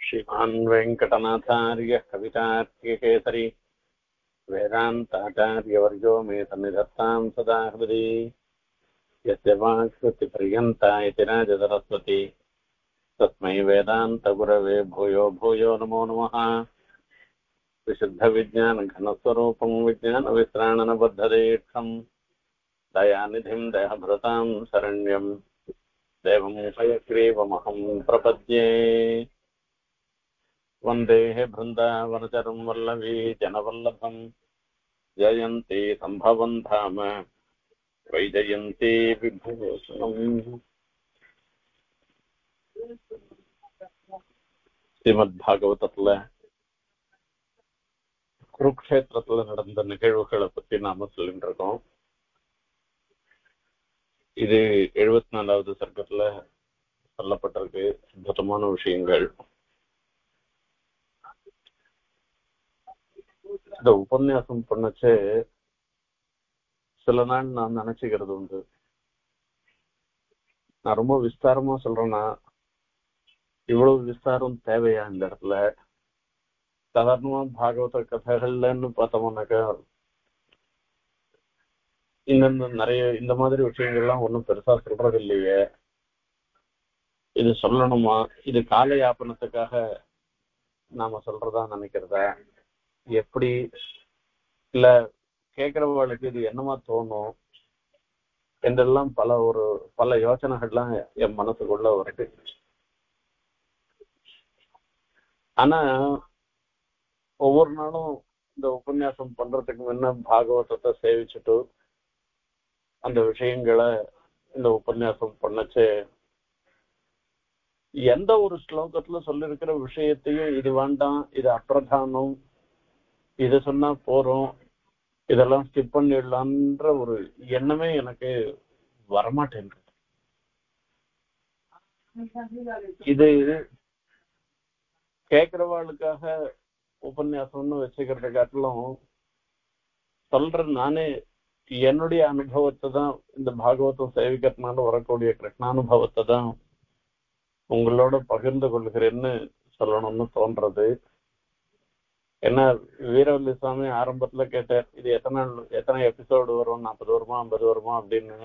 श्रीमान् वेङ्कटनाथार्यः कवितार्क्यकेसरी वेदान्ताचार्यवर्यो मे सन्निधत्तां सदा हृदि यस्य वाक्कृतिपर्यन्ता इति राजसरस्वती तस्मै वेदान्तगुरवे भूयो भूयो नमो नमः। विशुद्धविज्ञानघनस्वरूपं विज्ञानविश्राणनबद्धदीक्षं दयानिधिं दयभृतां शरण्यं देवं हयग्रीवमहं प्रपद्ये। वन्देः बृन्दावनचरं वल्लभी जनवल्लभं जयन्ती सम्भवं धाम वैजयन्ती विभूषणम्। ஸ்ரீமத்பாகவதத்துல குருக்ஷேத்திரத்துல நடந்த நிகழ்வுகளை பத்தி நாம சொல்லிட்டு இருக்கோம். இது 74வது சர்க்கத்துல சொல்லப்பட்டிருக்கு. அற்புதமான விஷயங்கள். இந்த உபன்யாசம் பண்ணச்சு சில நாள் நான் நினைச்சுக்கிறது உண்டு, நான் ரொம்ப விஸ்தாரமா சொல்றேன்னா இவ்வளவு விஸ்தாரம் தேவையா இந்த இடத்துல? சாதாரணமா பாகவத கதைகள்லன்னு பார்த்தோம்னாக்கா இன்னும் நிறைய இந்த மாதிரி விஷயங்கள்லாம் ஒன்றும் பெருசா சொல்றது இல்லையே. இது சொல்லணுமா? இது கால யாபனத்துக்காக நாம சொல்றதா நினைக்கிறதா எப்படி? இல்ல கேட்கிறவர்களுக்கு இது என்னமா தோணும் என்றெல்லாம் பல யோசனைகள்லாம் என் மனசுக்குள்ள வருது. ஆனா ஒவ்வொரு நாளும் இந்த உபன்யாசம் பண்றதுக்கு முன்ன பாகவதத்தை சேவிச்சுட்டு அந்த விஷயங்களை இந்த உபன்யாசம் பண்ணச்சு எந்த ஒரு ஸ்லோகத்துல சொல்லிருக்கிற விஷயத்தையும் இது வேண்டாம், இது அப்பிரதானம், இதை சொன்னா போறோம், இதெல்லாம் ஸ்கிப் பண்ணிடலான்ற ஒரு எண்ணமே எனக்கு வரமாட்டேங்குது. இது கேட்கிறவாளுக்காக உபன்யாசம்னு வச்சுக்கிறத காட்டிலும் சொல்ற நானே என்னுடைய அனுபவத்தை தான், இந்த பாகவதம் சேவிக்கிறதுனால வரக்கூடிய கிருஷ்ணானுபவத்தை தான் உங்களோட பகிர்ந்து கொள்கிறேன்னு சொல்லணும்னு தோன்றது. ஏன்னா வீரவல்லி சுவாமி ஆரம்பத்துல கேட்டார், இது எத்தனை எபிசோடு வரும், 40 வருமா 50 வருமா அப்படின்னு.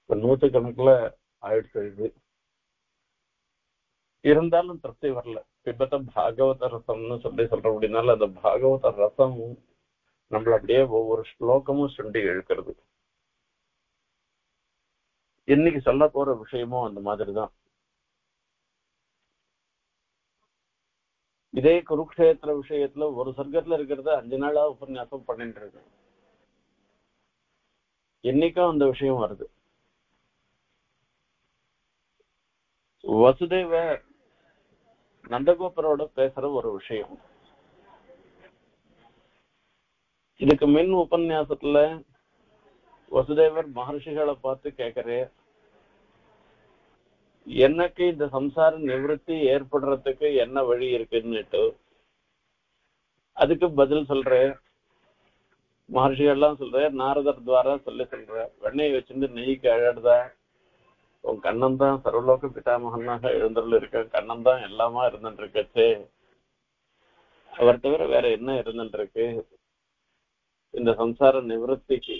இப்ப 100கணக்குல ஆயிடுச்சு. இது இருந்தாலும் திருப்தி வரல. பிபத்த பாகவத ரசம்னு சொல்ற அப்படின்னால அந்த பாகவத ரசம் நம்மள அப்படியே ஒவ்வொரு ஸ்லோகமும் சுண்டி இழுக்கிறது. இன்னைக்கு சொல்ல போற விஷயமும் அந்த மாதிரிதான். இதே குருக்ஷேத்திர விஷயத்துல ஒரு சர்க்கத்துல இருக்கிறத 5 நாளா உபன்யாசம் பண்ணிட்டு இருக்கு. என்னைக்கும் அந்த விஷயம் வருது. வசுதேவ நந்தகோபரோட பேசுற ஒரு விஷயம். இதுக்கு மின் உபன்யாசத்துல வசுதேவர் மகர்ஷிகளை பார்த்து கேட்கிறே, எனக்கு இந்த சம்சார நிவர்த்தி ஏற்படுறதுக்கு என்ன வழி இருக்குன்னுட்டு அதுக்கு பதில் சொல்ற. மகர்ஷிகள்லாம் சொல்ற, நாரதர் துவாரா சொல்ற, வெண்ணெய் வச்சிருந்து நெய்க்கு அழடுதா, உன் கண்ணன் தான் சர்வலோக பிதாமகனாக எழுந்தருள் இருக்க, கண்ணன் தான் எல்லாமா இருந்துட்டு இருக்கச்சு, அவர் தவிர வேற என்ன இருந்துட்டு இருக்கு? இந்த சம்சார நிவர்த்திக்கு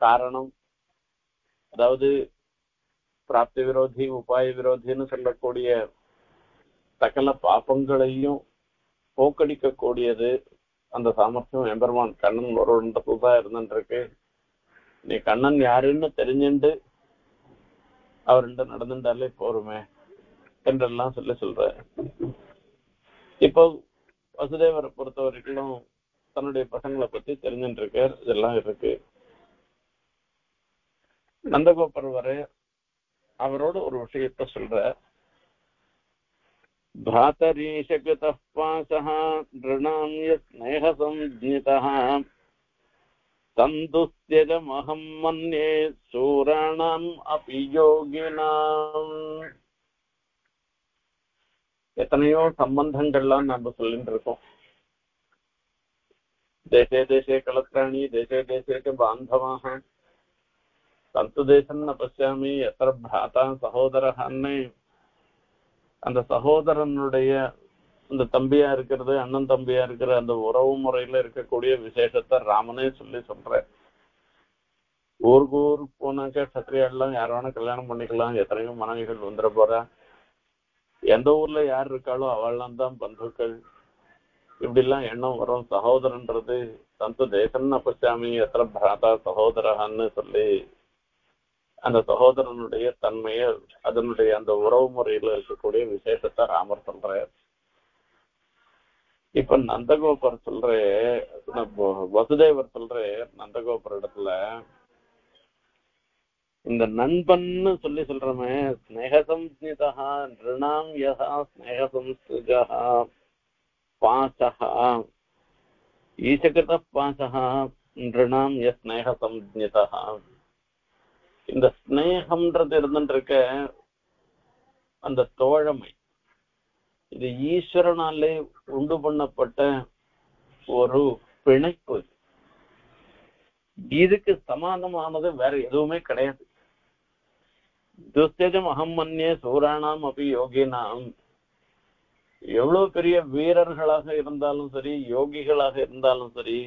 காரணம், அதாவது பிராப்தி விரோதி உபாய விரோதின்னு சொல்லக்கூடிய சகல பாப்பங்களையும் போக்கடிக்க கூடியது அந்த சாமர்த்தியம் எம்பெருமான் கண்ணன் ஒருவன்றதுதான் இருந்துட்டு இருக்கு. நீ கண்ணன் யாருன்னு தெரிஞ்சுண்டு அவர்கிட்ட நடந்துட்டாலே போருமே என்றெல்லாம் சொல்ற. இப்போ வசுதேவரை பொறுத்த வரைக்கும் தன்னுடைய பசங்களை பத்தி தெரிஞ்சுட்டு இருக்கார். இதெல்லாம் இருக்கு. நந்தகோபர் வரை அவரோட ஒரு விஷயத்த சொல்ற. பிராதரீஷகிருதः பாசः நிருணாம் யஸ்நேஹ சம்ஜ்ஞிதः தந்துஸ்த்யஜமஹம் மன்யே சூராணாம் அபி யோகினாம். எத்தனையோ சம்பந்தங்கள்லாம் நம்ம சொல்லிட்டு இருக்கோம். தேசே தேசே கலத்ராணி தேசே தேசே பாந்தவாக தந்து தேசம் ந பசியாமி எத்திர பிராதா சகோதரஹான்னு அந்த சகோதரனுடைய அந்த தம்பியா இருக்கிறது, அண்ணன் தம்பியா இருக்கிற அந்த உறவு முறையில இருக்கக்கூடிய விசேஷத்தை ராமனே சொல்ற. ஊருக்கு ஊருக்கு போனாக்கா சத்திரியாடலாம், யார் வேணா கல்யாணம் பண்ணிக்கலாம், எத்தனையோ மனைவிகள் வந்துட போறா, எந்த ஊர்ல யார் இருக்காளோ அவள்லாம் தான் பந்துக்கள், இப்படி எல்லாம் எண்ணம் வரும். சகோதரன்றது தந்து தேசம்னு அப்பச்சாமி எத்தனை பிராதா சகோதரன்னு சொல்லி அந்த சகோதரனுடைய தன்மைய, அதனுடைய அந்த உறவு முறையில இருக்கக்கூடிய விசேஷத்தை ராமர் சொல்றார். இப்ப நந்தகோபர் வசுதேவர் நந்தகோபர் இடத்துல இந்த நண்பன்னு சொல்றமே, ஸ்நேகசம்ஸ்னிதா நிருணாம் யஹா ஸ்நேகசம்ஸ்ருஜா பாசஹா ஈசகிருத பாசஹா நிருணாம் ய ஸ்நேகசம்ஸ்னிதா. இந்த ஸ்நேகம்ன்றது இருந்துருக்க அந்த தோழமை, இது ஈஸ்வரனாலே உண்டு பண்ணப்பட்ட ஒரு பிணைப்பு. இதுக்கு சமானமானது வேற எதுவுமே கிடையாது. துஸ்தேஜம் அகம் மன்யே சூராணாம் அப்படி யோகினாம். எவ்வளவு பெரிய வீரர்களாக இருந்தாலும் சரி, யோகிகளாக இருந்தாலும் சரி,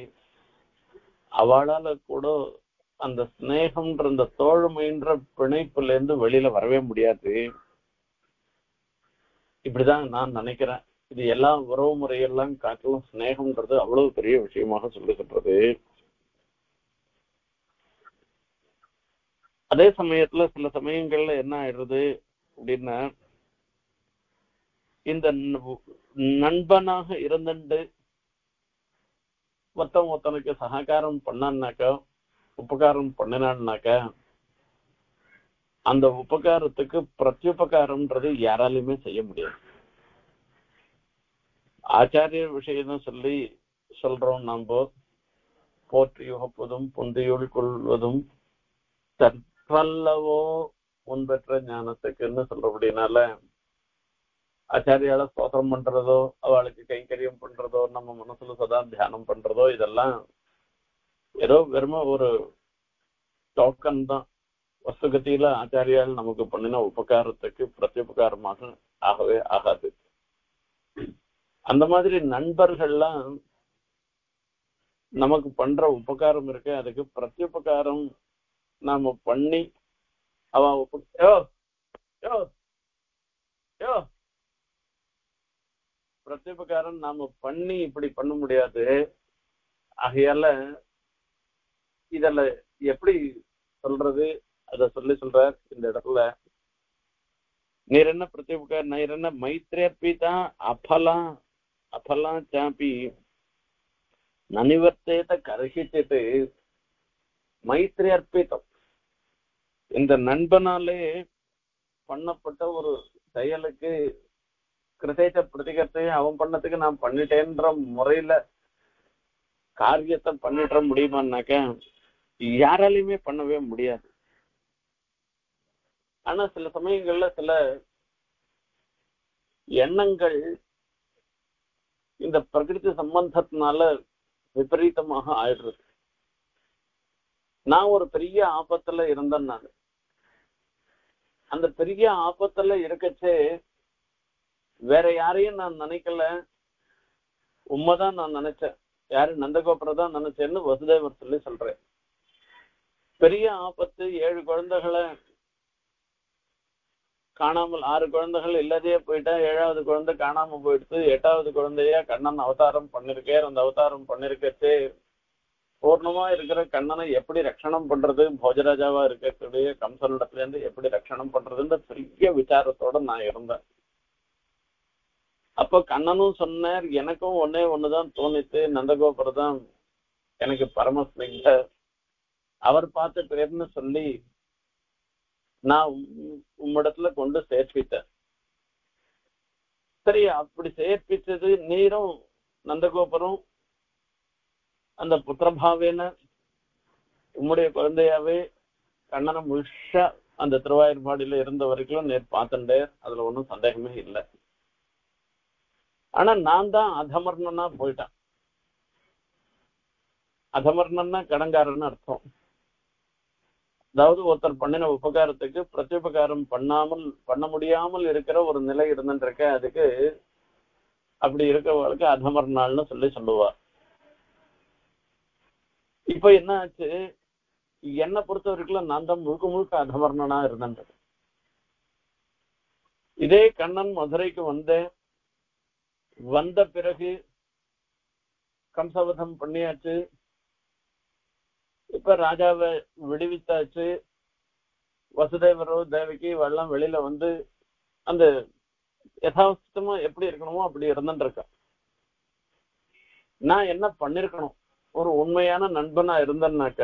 அவளால கூட அந்த ஸ்நேகம்ன்ற அந்த தோழமைன்ற பிணைப்புல இருந்து வெளியில வரவே முடியாது. இப்படிதான் நான் நினைக்கிறேன். இது எல்லா உறவு முறையெல்லாம் காட்டிலும் ஸ்நேகம்ன்றது அவ்வளவு பெரிய விஷயமாக சொல்லுகின்றது. அதே சமயத்துல சில சமயங்கள்ல என்ன ஆயிடுறது அப்படின்னா, இந்த நண்பனாக இருந்துட்டு ஒருத்தனுக்கு சககாரம் பண்ணான்னாக்கா, உபகாரம் பண்ணினான்னாக்கா, அந்த உபகாரத்துக்கு பிரத்யுபகாரம்ன்றது யாராலையுமே செய்ய முடியாது. ஆச்சாரிய விஷயம் சொல்றோம் நாம, போற்றி உகப்பதும் பொந்தையுள் கொள்வதும் தற்பல்லவோ முன்பெற்ற ஞானத்துக்குன்னு சொல்றபடினால, ஆச்சாரியால ஸ்தோத்திரம் பண்றதோ, அவளுக்கு கைங்கரியம் பண்றதோ, நம்ம மனசுல சதா தியானம் பண்றதோ, இதெல்லாம் ஏதோ வெறும ஒரு டோக்கன் தான். வஸ்துகத்தியில ஆச்சாரியால் நமக்கு பண்ணின உபகாரத்துக்கு பிரத்யுபகாரமாக ஆகவே ஆகாது. அந்த மாதிரி நண்பர்கள்லாம் நமக்கு பண்ற உபகாரம் இருக்கு, அதுக்கு பிரத்யுபகாரம் நாம பண்ணி பிரத்யுபகாரம் நாம பண்ணி இப்படி பண்ண முடியாது. ஆகையால இதெல்ல எப்படி சொல்றது, அத சொல்றார் இந்த இடத்துல. நீர் என்ன பிரத்யுபகாரம், நீர் என்ன மைத்ரேர்பிதா அபலா சாப்பி நனிவர்த்தேத கர்ஹிச்சிட்டு மைத்ரி அர்ப்பித்தம். இந்த நண்பனாலே பண்ணப்பட்ட ஒரு செயலுக்கு கிருதேச்ச பிரதிகத்தை அவன் பண்ணதுக்கு நான் பண்ணிட்டேன்ற முறையில காரியத்தை பண்ணிட முடியுமான்னாக்க யாராலையுமே பண்ணவே முடியாது. ஆனா சில சமயங்கள்ல சில எண்ணங்கள் இந்த பிரகிருதி சம்பந்தத்தினால விபரீதமாக ஆயிடுறது. நான் ஒரு பெரிய ஆபத்துல இருந்தேன். நான் அந்த பெரிய ஆபத்துல இருக்கச்சே வேற யாரையும் நான் நினைக்கல, உண்மைதான் நான் நினைச்சேன். யாரு? நந்தகோபுரம் தான் நினைச்சேன்னு வசுதேவர் சொல்றேன். பெரிய ஆபத்து, 7 குழந்தைகளை காணாமல், 6 குழந்தைகள் இல்லாதையே போயிட்டா, 7வது குழந்தை காணாம போயிடுச்சு, 8வது குழந்தைய கண்ணன் அவதாரம் பண்ணிருக்கேன். அந்த அவதாரம் பண்ணிருக்கச்சே பூர்ணமா இருக்கிற கண்ணனை எப்படி ரட்சணம் பண்றது, போஜராஜாவா இருக்கக்கூடிய கம்சனிடத்துல இருந்து எப்படி ரட்சணம் பண்றதுன்ற பெரிய விசாரத்தோட நான் இருந்தேன். அப்ப கண்ணனும் சொன்னார், எனக்கும் ஒண்ணுதான் தோணித்து, நந்தகோபுரம் தான் எனக்கு பரமஸ்னிக்த, அவர் பார்த்த பேர்னு சொல்லி நான் உம்மிடத்துல கொண்டு சேர்ப்பித்தேன். சரி, அப்படி சேர்ப்பிச்சது நீரும் நந்தகோபுரம் அந்த புத்திரபாவேன உம்முடைய குழந்தையாவே கண்ணனை முழுஷா அந்த திருவாயூர்பாடியில இருந்த வரைக்கும் நேர் பார்த்துட்டேன். அதுல ஒன்றும் சந்தேகமே இல்லை. ஆனா நான் தான் அதமர்ணனா போயிட்டேன். அதமர்ணன்னா கடங்காரன்னு அர்த்தம். அதாவது ஒருத்தர் பண்ணின உபகாரத்துக்கு பிரத்யுபகாரம் பண்ண முடியாமல் இருக்கிற ஒரு நிலை இருந்துருக்க, அதுக்கு அப்படி இருக்கிறவங்களுக்கு அதமர் நாள்னு சொல்லுவா. இப்ப என்ன ஆச்சு, என்னை பொறுத்த வரைக்கும் நான் தான் முழுக்க முழுக்க அதமர்ணனா இருந்தேன். இதே கண்ணன் மதுரைக்கு வந்த பிறகு கம்சவதம் பண்ணியாச்சு, இப்ப ராஜாவை விடுவித்தாச்சு, வசுதேவரோ தேவகி வெள்ளம் வெளியில அந்த யதார்த்தமா எப்படி இருக்கணுமோ அப்படி இருந்துட்டு இருக்கேன். நான் என்ன பண்ணிருக்கணும், ஒரு உண்மையான நண்பனா இருந்தேன்னாக்க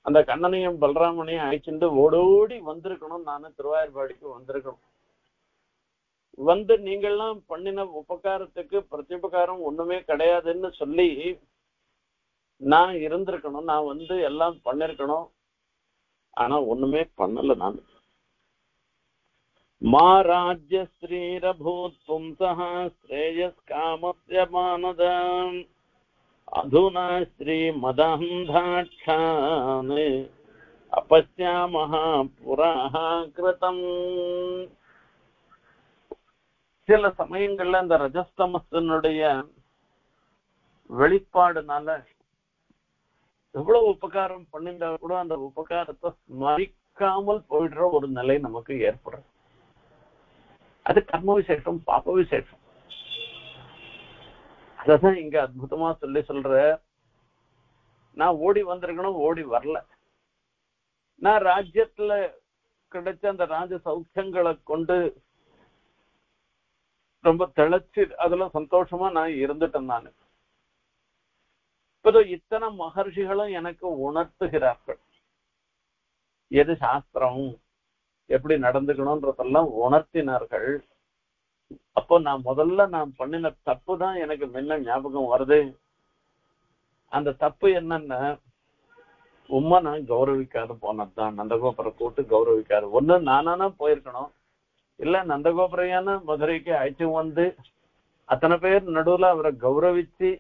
அந்த கண்ணனையும் பலராமனையும் அழைச்சிட்டு ஓடோடி வந்திருக்கணும். நானு திருவாயூர்பாடிக்கு வந்திருக்கணும். நீங்கள்லாம் பண்ணின உபகாரத்துக்கு பிரத்யுபகாரம் ஒண்ணுமே கிடையாதுன்னு சொல்லி நான் இருந்திருக்கணும். நான் எல்லாம் பண்ணிருக்கணும். ஆனா ஒண்ணுமே பண்ணல. நான் மா ராஜ்ய ஸ்ரீரபூத் பும்சஹ ஸ்ரேயஸ் காமஸ்ய மானதம் அதுனா ஸ்ரீ மதந்தாட்சான் அப்பஸ்யாமஹ புரஹ கிருதம். சில சமயங்கள்ல அந்த ரஜஸ்தமசனுடைய வெளிப்பாடுனால எவ்வளவு உபகாரம் பண்ணிருந்தா கூட அந்த உபகாரத்தை மறிக்காமல் போயிடுற ஒரு நிலை நமக்கு ஏற்படுறது. அது கர்ம விசேஷம், பாப விசேஷம். அததான் இங்க அற்புதமா சொல்ற, நான் ஓடி வந்திருக்கணும், ஓடி வரல. நான் ராஜ்யத்துல கிடைச்ச அந்த ராஜ சௌக்கியங்களை கொண்டு ரொம்ப திளைச்சு அதுல சந்தோஷமா நான் இருந்துட்டேன். நான் இப்போ இத்தனை மகர்ஷிகளும் எனக்கு உணர்த்துகிறார்கள், எது சாஸ்திரம், எப்படி நடந்துக்கணும்ன்றதெல்லாம் உணர்த்தினார்கள். அப்போ நான் பண்ணின தப்பு தான் எனக்கு முன்ன ஞாபகம் வருது. அந்த தப்பு என்னன்னா, உண்மை நான் கௌரவிக்காது போனதுதான். நந்தகோபுர கூட்டு கௌரவிக்காது. ஒண்ணு நானா போயிருக்கணும், இல்ல நந்தகோபுரையான மதுரைக்கு அழைச்சு அத்தனை பேர் நடுவுல அவரை கௌரவிச்சு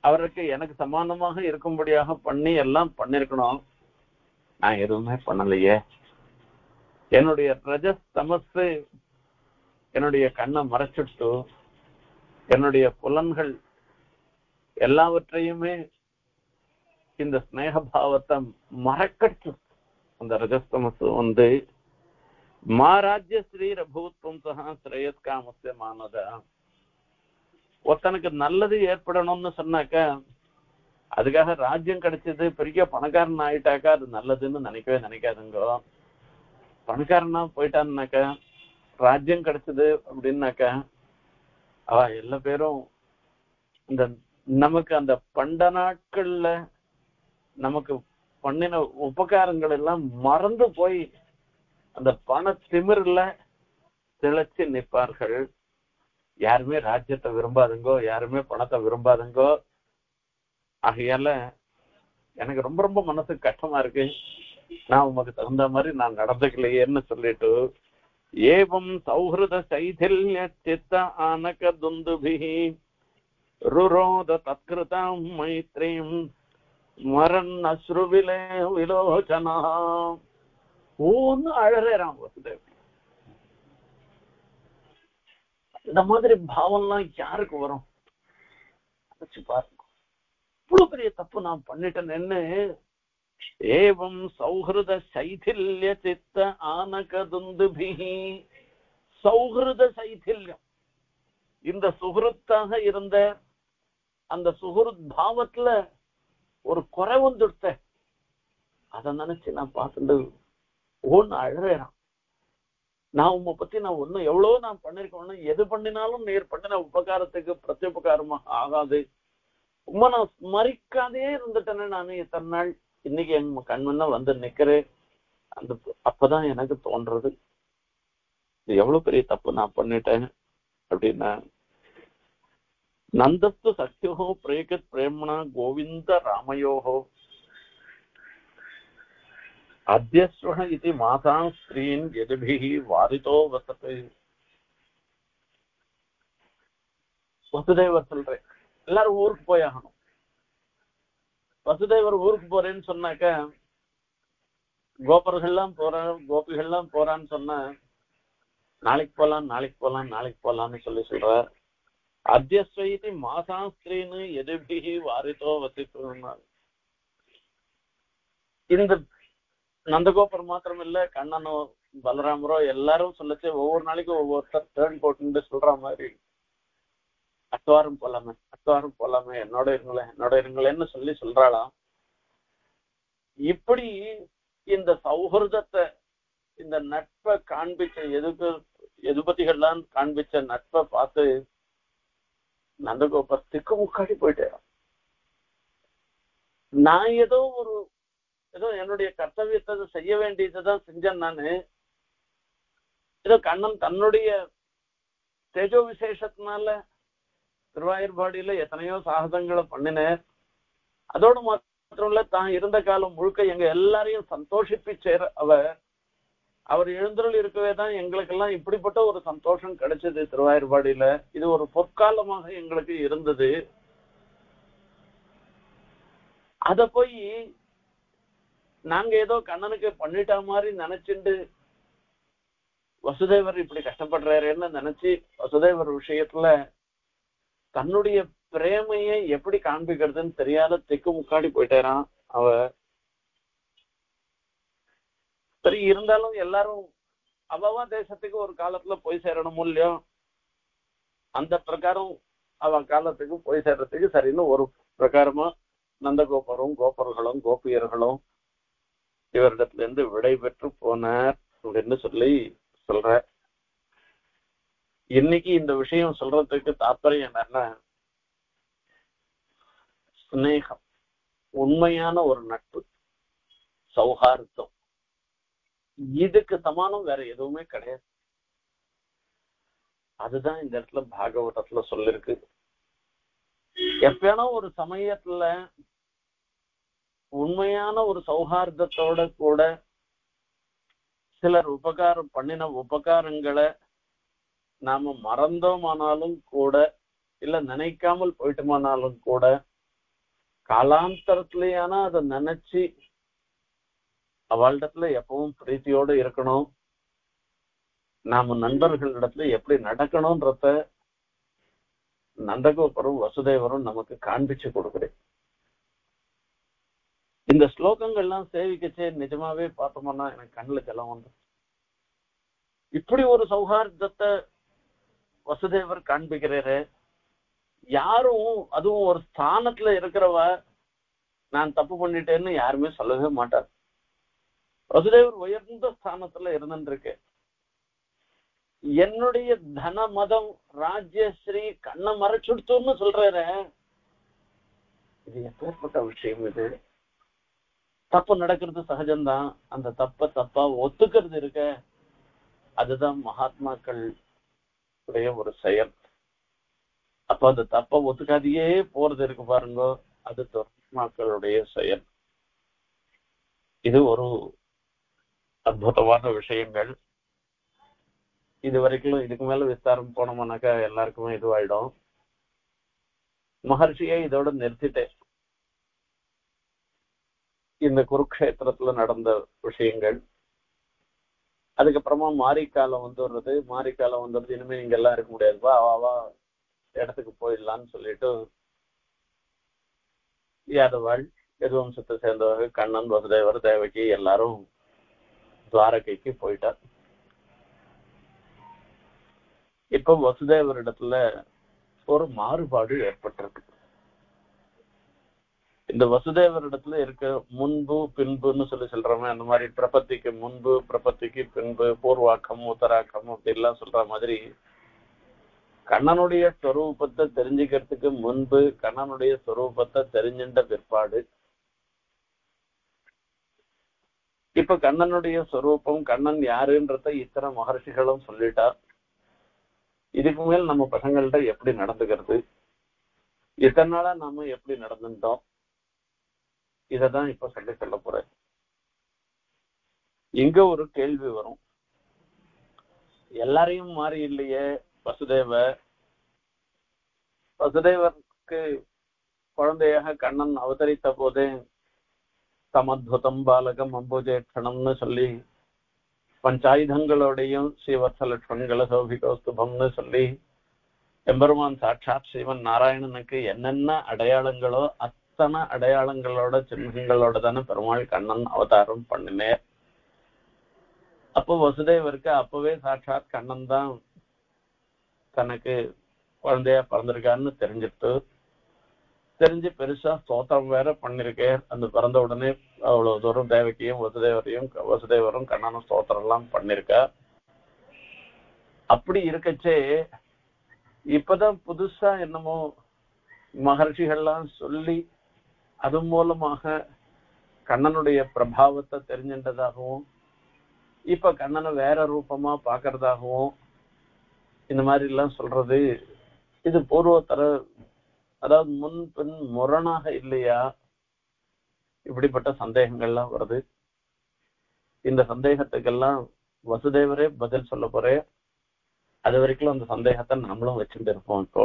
அவருக்கு எனக்கு சமானமாக இருக்கும்படியாக பண்ணி எல்லாம் பண்ணிருக்கணும். நான் எதுவுமே பண்ணலையே. என்னுடைய ரஜஸ் தமசு என்னுடைய கண்ணை மறைச்சிட்டு என்னுடைய புலன்கள் எல்லாவற்றையுமே இந்த ஸ்நேகபாவத்தை மறக்கடிச்சு அந்த ரஜஸ்தமசு மாராஜ்ய ஸ்ரீ ரபூத்வம் சகா ஸ்ரேயஸ்காமஸ்ய மானத. ஒருத்தனுக்கு நல்லது ஏற்படணும்னு சொன்னாக்க அதுக்காக ராஜ்யம் கிடைச்சது பெரிய பணக்காரன் ஆயிட்டாக்கா அது நல்லதுன்னு நினைக்கவே நினைக்காதுங்கோ. பணக்காரனா போயிட்டான்னாக்க ராஜ்யம் கிடைச்சது அப்படின்னாக்க எல்லா பேரும் இந்த நமக்கு அந்த பண்ட நாட்கள்ல நமக்கு பண்ணின உபகாரங்கள் எல்லாம் மறந்து போய் அந்த பண திமிர்ல திளைச்சு நிற்பார்கள். யாருமே ராஜ்யத்தை விரும்பாதுங்கோ, யாருமே பணத்தை விரும்பாதுங்கோ. ஆகையால எனக்கு ரொம்ப ரொம்ப மனசுக்கு கஷ்டமா இருக்கு. நான் உமக்கு தகுந்த மாதிரி நான் நடந்துக்கலையேன்னு சொல்லிட்டு ஏவம் சௌஹிருத சைதில்ய சித்த ஆனக துந்துபிஹி ருரோத தத்கிருதாம் மைத்ரீம் மரன் அஸ்ருவிலே விலோச்சனா. ஒன்னு அழறான் வசுதேவ். இந்த மாதிரி பாவம்லாம் யாருக்கு வரும்? பாருங்க, இவ்வளவு பெரிய தப்பு நான் பண்ணிட்டேன்னு. ஏவம் சௌஹிருத சைதில்ய சித்த ஆனகதுந்துபிஹி. சௌஹிருத சைதில்யம், இந்த சுஹருத்தாக இருந்த அந்த சுஹருத் பாவத்துல ஒரு குறை வந்துடுத்த, அதை நினைச்சு நான் பார்த்துட்டு ஒன்னு அழறான். நான் உண்மை பத்தி நான் ஒன்னும் எவ்வளவு நான் பண்ணிருக்கேன், எது பண்ணினாலும் நீர் பண்ணின உபகாரத்துக்கு பிரத்யுபகாரமா ஆகாது. உண்மை நான் ஸ்மரிக்காதே இருந்துட்டேன்னு நானு இத்தனை நாள். இன்னைக்கு எங்க கண்முன்ன நிக்கிறேன். அப்பதான் எனக்கு தோன்றது இது எவ்வளவு பெரிய தப்பு நான் பண்ணிட்டேன் அப்படின்னா. நந்தஸ்து சக்தியோ பிரேகத் பிரேமணா கோவிந்த ராமயோகோ அத்தியஸ்வன இது மாதா ஸ்ரீன் எதிபிஹி வாரிதோ வசத்து. வசுதேவர் சொல்றேன், எல்லாரும் ஊருக்கு போயாகணும். வசுதேவர் ஊருக்கு போறேன்னு சொன்னாக்க கோபர்கள்லாம் கோபிகள்லாம் போறான்னு சொன்னா நாளைக்கு போலாம் நாளைக்கு போலாம் நாளைக்கு போலாம்னு சொல்ற அத்தியஸ்வயிதி மாசாஸ்திரின்னு எதிர்பிகி வாரித்தோ வசித்து இந்த நந்தகோபர் மாத்திரம் இல்ல, கண்ணனோ பலராமரோ எல்லாரும் சொல்லச்சு ஒவ்வொரு நாளைக்கும் ஒவ்வொருத்தர் டேர்ன் போட்டு சொல்ற மாதிரி அத்வாரம் போலாமே என்னோட இருங்களேன்னு சொல்றாளாம். இப்படி இந்த சௌஹൃദத்தை, இந்த நட்பை காண்பிச்ச எதுபதிகள்லாம் காண்பிச்ச நட்பை பார்த்து நந்தகோபர் திக்குமுக்காடி போயிட்டேன். நான் ஏதோ என்னுடைய கர்த்தவியத்தை செய்ய வேண்டியதுதான் செஞ்சேன். நானு ஏதோ கண்ணன் தன்னுடைய தேஜோ விசேஷத்தினால திருவாயூர்பாடியில எத்தனையோ சாகசங்களை பண்ணினேன். அதோடு மாத்திரம் இல்ல, தான் இருந்த காலம் முழுக்க எங்க எல்லாரையும் சந்தோஷிப்பிச்சேர் அவர் எழுந்தருள் இருக்கவே தான் எங்களுக்கெல்லாம் இப்படிப்பட்ட ஒரு சந்தோஷம் கிடைச்சது திருவாயூர்பாடியில. இது ஒரு பொற்காலமாக எங்களுக்கு இருந்தது. அத போய் நாங்க ஏதோ கண்ணனுக்கு பண்ணிட்ட மாதிரி நினைச்சுட்டு வசுதேவர் இப்படி கஷ்டப்படுறாருன்னு நினைச்சு வசுதேவர் விஷயத்துல தன்னுடைய பிரேமையை எப்படி காண்பிக்கிறதுன்னு தெரியாத திக்கு முக்காடி போயிட்டாரான் அவ. சரி, இருந்தாலும் எல்லாரும் அவவா தேசத்துக்கு ஒரு காலத்துல போய் சேரணும் இல்லையோ, அந்த பிரகாரம் அவ காலத்துக்கு போய் சேர்றதுக்கு சரின்னு ஒரு பிரகாரமா நந்தகோபரும் கோபர்களும் கோபியர்களும் இவரிடத்துல இருந்து விடை பெற்று போனார் அப்படின்னு சொல்ற. இன்னைக்கு இந்த விஷயம் சொல்றதுக்கு தாற்பயம் என்னன்னா, ஸ்நேகம், உண்மையான ஒரு நட்பு, சௌஹார்தம், இதுக்கு சமானம் வேற எதுவுமே கிடையாது. அதுதான் இந்த இடத்துல பாகவதத்துல சொல்லிருக்கு. எப்பயானா ஒரு சமயத்துல உண்மையான ஒரு சௌஹார்தத்தோட கூட சிலர் உபகாரம் பண்ணின உபகாரங்களை நாம மறந்தோமானாலும் கூட, இல்ல நினைக்காமல் போயிட்டோமானாலும் கூட, காலாந்தரத்திலேயானா அதை நினைச்சு அவளிடத்துல எப்பவும் பிரீத்தியோடு இருக்கணும். நாம நண்பர்களிடத்துல எப்படி நடக்கணும்ன்றத நந்தகோபரும் வசுதேவரும் நமக்கு காண்பிச்சு கொடுக்குறேன். இந்த ஸ்லோகங்கள்லாம் சேவிக்கச்சே நிஜமாவே பார்த்தோம்னா எனக்கு கண்ணுல ஜலம் வந்து, இப்படி ஒரு சௌஹார்தத்தை வசுதேவர் காண்பிக்கிறாரு. யாரும் அதுவும் ஒரு ஸ்தானத்துல இருக்கிறவ நான் தப்பு பண்ணிட்டேன்னு யாருமே சொல்லவே மாட்டார். வசுதேவர் உயர்ந்த ஸ்தானத்துல இருந்துருக்கு. என்னுடைய தன மதம் ராஜ்யஸ்ரீ கண்ணை மறைச்சுடுத்துன்னு சொல்றாரு. இது எப்பேற்பட்ட விஷயம்? இது தப்பு நடக்கிறது சகஜம்தான். அந்த தப்பா ஒத்துக்கிறது இருக்க, அதுதான் மகாத்மாக்கள் உடைய ஒரு செயல். அப்ப அந்த தப்ப ஒத்துக்காதையே போறது இருக்கு பாருங்க, அது மக்களுடைய செயல். இது ஒரு அற்புதமான விஷயங்கள். இது வரைக்கும் இதுக்கு மேல விஸ்தாரம் போனோம்னாக்கா எல்லாருக்குமே இதுவாயிடும். மகர்ஷியை இதோட நிறுத்திட்டேன். இந்த குருக்ஷேத்திரத்துல நடந்த விஷயங்கள், அதுக்கப்புறமா மாரிக்காலம் வந்துடுறது. மாரிக்காலம் வந்துடுறது, இனிமே இங்க எல்லாம் இருக்க முடியாதுப்பா, அவா இடத்துக்கு போயிடலான்னு சொல்லிட்டு யாதவாள் எதுவம்சத்தை சேர்ந்தவர்கள் கண்ணன், வசுதேவர், தேவகி எல்லாரும் துவாரகைக்கு போயிட்டார். இப்ப வசுதேவர் இடத்துல ஒரு மாறுபாடு ஏற்பட்டிருக்கு. இந்த வசுதேவர் இடத்துல இருக்க முன்பு பின்புன்னு சொல்றோமே, அந்த மாதிரி பிரபத்திக்கு முன்பு பிரபத்திக்கு பின்பு, பூர்வாக்கம் உத்தராக்கம் அப்படின்லாம் சொல்ற மாதிரி, கண்ணனுடைய ஸ்வரூபத்தை தெரிஞ்சுக்கிறதுக்கு முன்பு, கண்ணனுடைய ஸ்வரூபத்தை தெரிஞ்சின்ற பிற்பாடு, இப்ப கண்ணனுடைய ஸ்வரூபம், கண்ணன் யாருன்றத இத்தனை மகர்ஷிகளும் சொல்லிட்டார். இதுக்கு மேல் நம்ம பசங்கள்ட்ட எப்படி நடந்துக்கிறது, இத்தனை நாளா நாம எப்படி நடந்துட்டோம், இததான் இப்ப சொல்ல போறேன். இங்க ஒரு கேள்வி வரும், எல்லாரையும் மாறி இல்லையே வசுதேவருக்கு குழந்தையாக கண்ணன் அவதரித்த போதே தமத்புதம் பாலகம் அம்புஜேட்சணம்னு சொல்லி பஞ்சாயுதங்களோடையும் ஸ்ரீவத்ச லட்சுமண்கள சௌபிகோஸ்துபம்னு சொல்லி எம்பெருமான் சாட்சாத் சிவன் நாராயணனுக்கு என்னென்ன அடையாளங்களோ அத்தனை அடையாளங்களோட சின்னங்களோட தானே பெருமாள் கண்ணன் அவதாரம் பண்ணினேன். அப்போ வசுதேவருக்கு அப்பவே சாட்சாத் கண்ணன் தான் தனக்கு குழந்தையா பிறந்திருக்கான்னு தெரிஞ்சு பெருசா ஸ்தோத்திரம் வேற பண்ணிருக்கேன். அந்த பிறந்த உடனே அவ்வளவு தூரம் தேவகியும் வசுதேவரும் கண்ணனும் ஸ்தோத்திரம் எல்லாம் பண்ணிருக்கா. அப்படி இருக்கச்சே இப்பதான் புதுசா என்னமோ மகர்ஷிகள்லாம் சொல்லி அது மூலமாக கண்ணனுடைய பிரபாவத்தை தெரிஞ்சின்றதாகவும் இப்ப கண்ணனை வேற ரூபமா பாக்குறதாகவும் இந்த மாதிரி எல்லாம் சொல்றது இது பூர்வத்தர, அதாவது முன் பின் முரணாக இல்லையா? இப்படிப்பட்ட சந்தேகங்கள்லாம் வருது. இந்த சந்தேகத்துக்கெல்லாம் வசுதேவரே பதில் சொல்ல போறேன். அது வரைக்கும் அந்த சந்தேகத்தை நம்மளும் வச்சுட்டு இருப்போம். இப்போ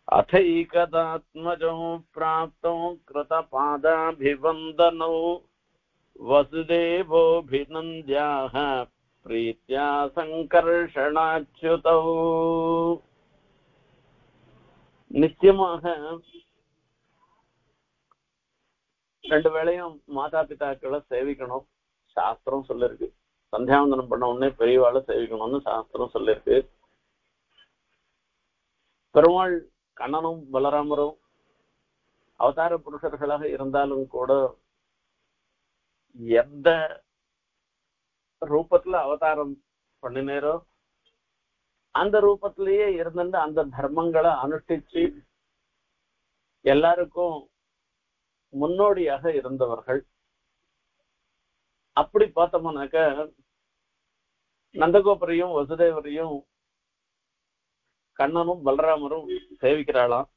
அதைகதாத்மஜோ பிராப்தோ கிருத பாதாபிவந்தனோ வசுதேவோபிநந்தியாக பிரீத்யா சங்கர்ஷணாச்யுதௌ. நிச்சயமாக ரெண்டு வேளையும் மாதா பிதாக்களை சேவிக்கணும் சாஸ்திரம் சொல்லிருக்கு. சந்தியாவந்தனம் பண்ண உடனே பெரியவாளை சேவிக்கணும்னு சாஸ்திரம் சொல்லிருக்கு. பெருமாள் கண்ணனும் பலராமரும் அவதார புருஷர்களாக இருந்தாலும் கூட எந்த ரூபத்துல அவதாரம் பண்ணினேரோ அந்த ரூபத்திலேயே இருந்துட்டு அந்த தர்மங்களை அனுஷ்டிச்சு எல்லாருக்கும் முன்னோடியாக இருந்தவர்கள். அப்படி பார்த்தோம்னாக்க நந்தகோபரையும் வசுதேவரையும் கண்ணனும் பலராமரும் சேவிக்கிறாளாம்.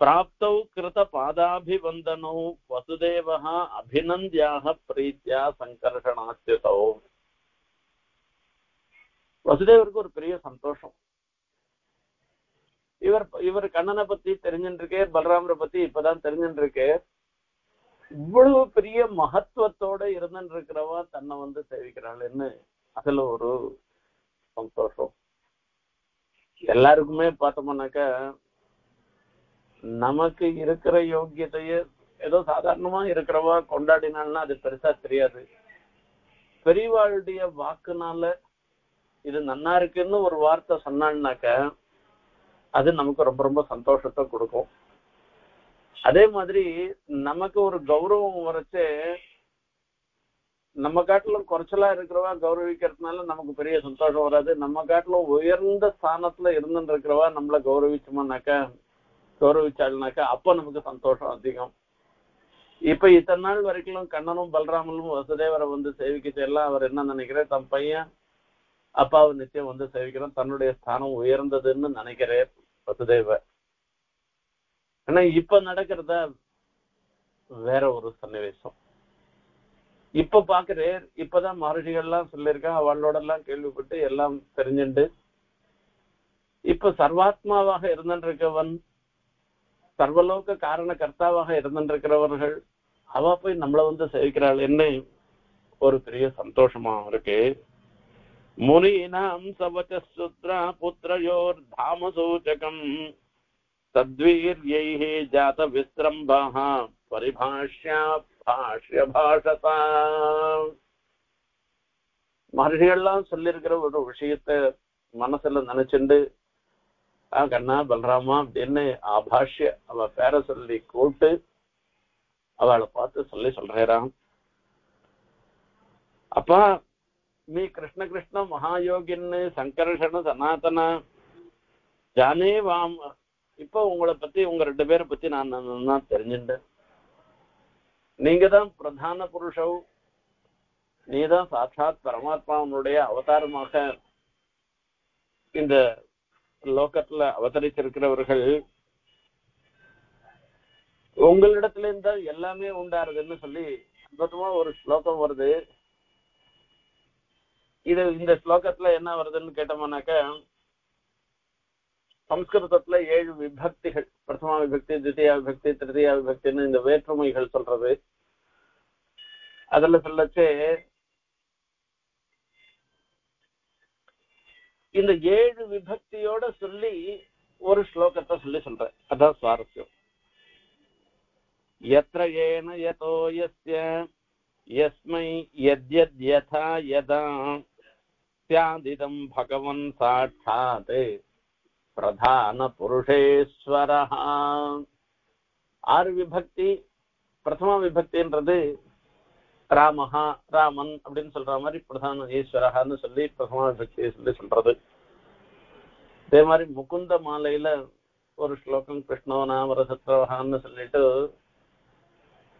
பிராப்தௌ கிருத பாதாபிவந்தனோ வசுதேவஹ அபிநந்தியாக பிரீத்யா சங்கர்ஷணாச்யுதௌ. வசுதேவருக்கு ஒரு பெரிய சந்தோஷம். இவர் கண்ணனை பத்தி தெரிஞ்சுருக்கே, பலராமரை பத்தி இப்பதான் தெரிஞ்சுருக்கே. இவ்வளவு பெரிய மகத்துவத்தோட இருந்துருக்கிறவா தன்னை சேவிக்கிறாள்னு அதுல ஒரு சந்தோஷம். எல்லாருக்குமே பார்த்தோம்னாக்க நமக்கு இருக்கிற யோகியத்தையே ஏதோ சாதாரணமா இருக்கிறவா கொண்டாடினால்னா அது பெருசா தெரியாது. பெரியவாளுடைய வாக்குனால இது நன்னா இருக்குன்னு ஒரு வார்த்தை சொன்னான்னாக்க அது நமக்கு ரொம்ப ரொம்ப சந்தோஷத்தை கொடுக்கும். அதே மாதிரி நமக்கு ஒரு கௌரவம் வரைச்சு நம்ம காட்டிலும் குறைச்சலா இருக்கிறவா கௌரவிக்கிறதுனால நமக்கு பெரிய சந்தோஷம் வராது. நம்ம காட்டிலும் உயர்ந்த ஸ்தானத்துல இருந்துட்டு இருக்கிறவா நம்மள கௌரவிச்சாள்னாக்கா அப்ப நமக்கு சந்தோஷம் அதிகம். இப்ப இத்தனை நாள் வரைக்கும் கண்ணனும் பலராமனும் வசுதேவரை சேவிக்கிச்சு எல்லாம் அவர் என்ன நினைக்கிறார், தன் பையன் அப்பாவை நிச்சயம் சேவிக்கிறோம், தன்னுடைய ஸ்தானம் உயர்ந்ததுன்னு நினைக்கிறேன் வசுதேவர். ஆனா இப்ப நடக்கிறத வேற ஒரு சன்னிவேசம். இப்ப பாக்குறேன், இப்பதான் மகர்ஷிகள்லாம் சொல்லியிருக்கா, அவளோட எல்லாம் கேள்விப்பட்டு எல்லாம் தெரிஞ்சுண்டு இப்ப சர்வாத்மாவாக இருந்திருக்கவன், சர்வலோக காரண கர்த்தாவாக இருந்திருக்கிறவர்கள் அவ போய் நம்மள சேவிக்கிறாள் என்ன ஒரு பெரிய சந்தோஷமா இருக்கு. முனீனாம் சவச்சசுத்ரா புத்ரயோர் தாம சூச்சகம் தத்வீர்யைஹி ஜாத விஸ்ரம்பஹ பரிபாஷ்யா பாஷ்ய பாஷதா. மகர்ஷிகள்லாம் சொல்லியிருக்கிற ஒரு விஷயத்த மனசுல நினைச்சுண்டு கண்ணா பலராமா அப்படின்னு ஆபாஷ்ய அவ பேர சொல்லி கூட்டு அவளை பார்த்து சொல்றான், அப்பா மீ கிருஷ்ண கிருஷ்ண மகாயோகின்னு சங்கர்ஷண சனாதன ஜானே வாம். இப்போ உங்களை பத்தி உங்க ரெண்டு பேரை பத்தி நான் தெரிஞ்சுட்டேன். நீங்க தான் பிரதான புருஷவ், நீதான் சாட்சாத் பரமாத்மாவனுடைய அவதாரமாக இந்த லோகத்துல அவதரிச்சிருக்கிறவர்கள். உங்களிடத்துல இருந்தா எல்லாமே உண்டாருதுன்னு சொல்லி அற்புதமா ஒரு ஸ்லோகம் வருது. இது இந்த ஸ்லோகத்துல என்ன வருதுன்னு கேட்டோம்னாக்க சம்ஸ்கிருதத்துல 7 விபக்திகள், பிரதமா விபக்தி, தித்தியா விபக்தி, திருத்தியா விபக்தின்னு இந்த வேற்றுமைகள் சொல்றது. அதுல சொல்லச்சு இந்த 7 விபக்தியோட சொல்லி ஒரு ஸ்லோகத்தை சொல்றேன். அதான் சுவாரஸ்யம். யத்ர ஏன யதோ யஸ்ய யஸ்மை யத்யத் யதா யதா ஸ்யாதிதம் பகவன் சாட்சாத் பிரதான புருஷேஸ்வரஹ. 6 விபக்தி. பிரதம விபக்தின்றது ராமஹா, ராமன் அப்படின்னு சொல்ற மாதிரி பிரதான ஈஸ்வரஹான்னு சொல்லி பிரதம விபக்தியை சொல்லி சொல்றது. அதே மாதிரி முகுந்த மாலையில ஒரு ஸ்லோகம் கிருஷ்ணோ நாம ரசத்ரவஹான்னு சொல்லிட்டு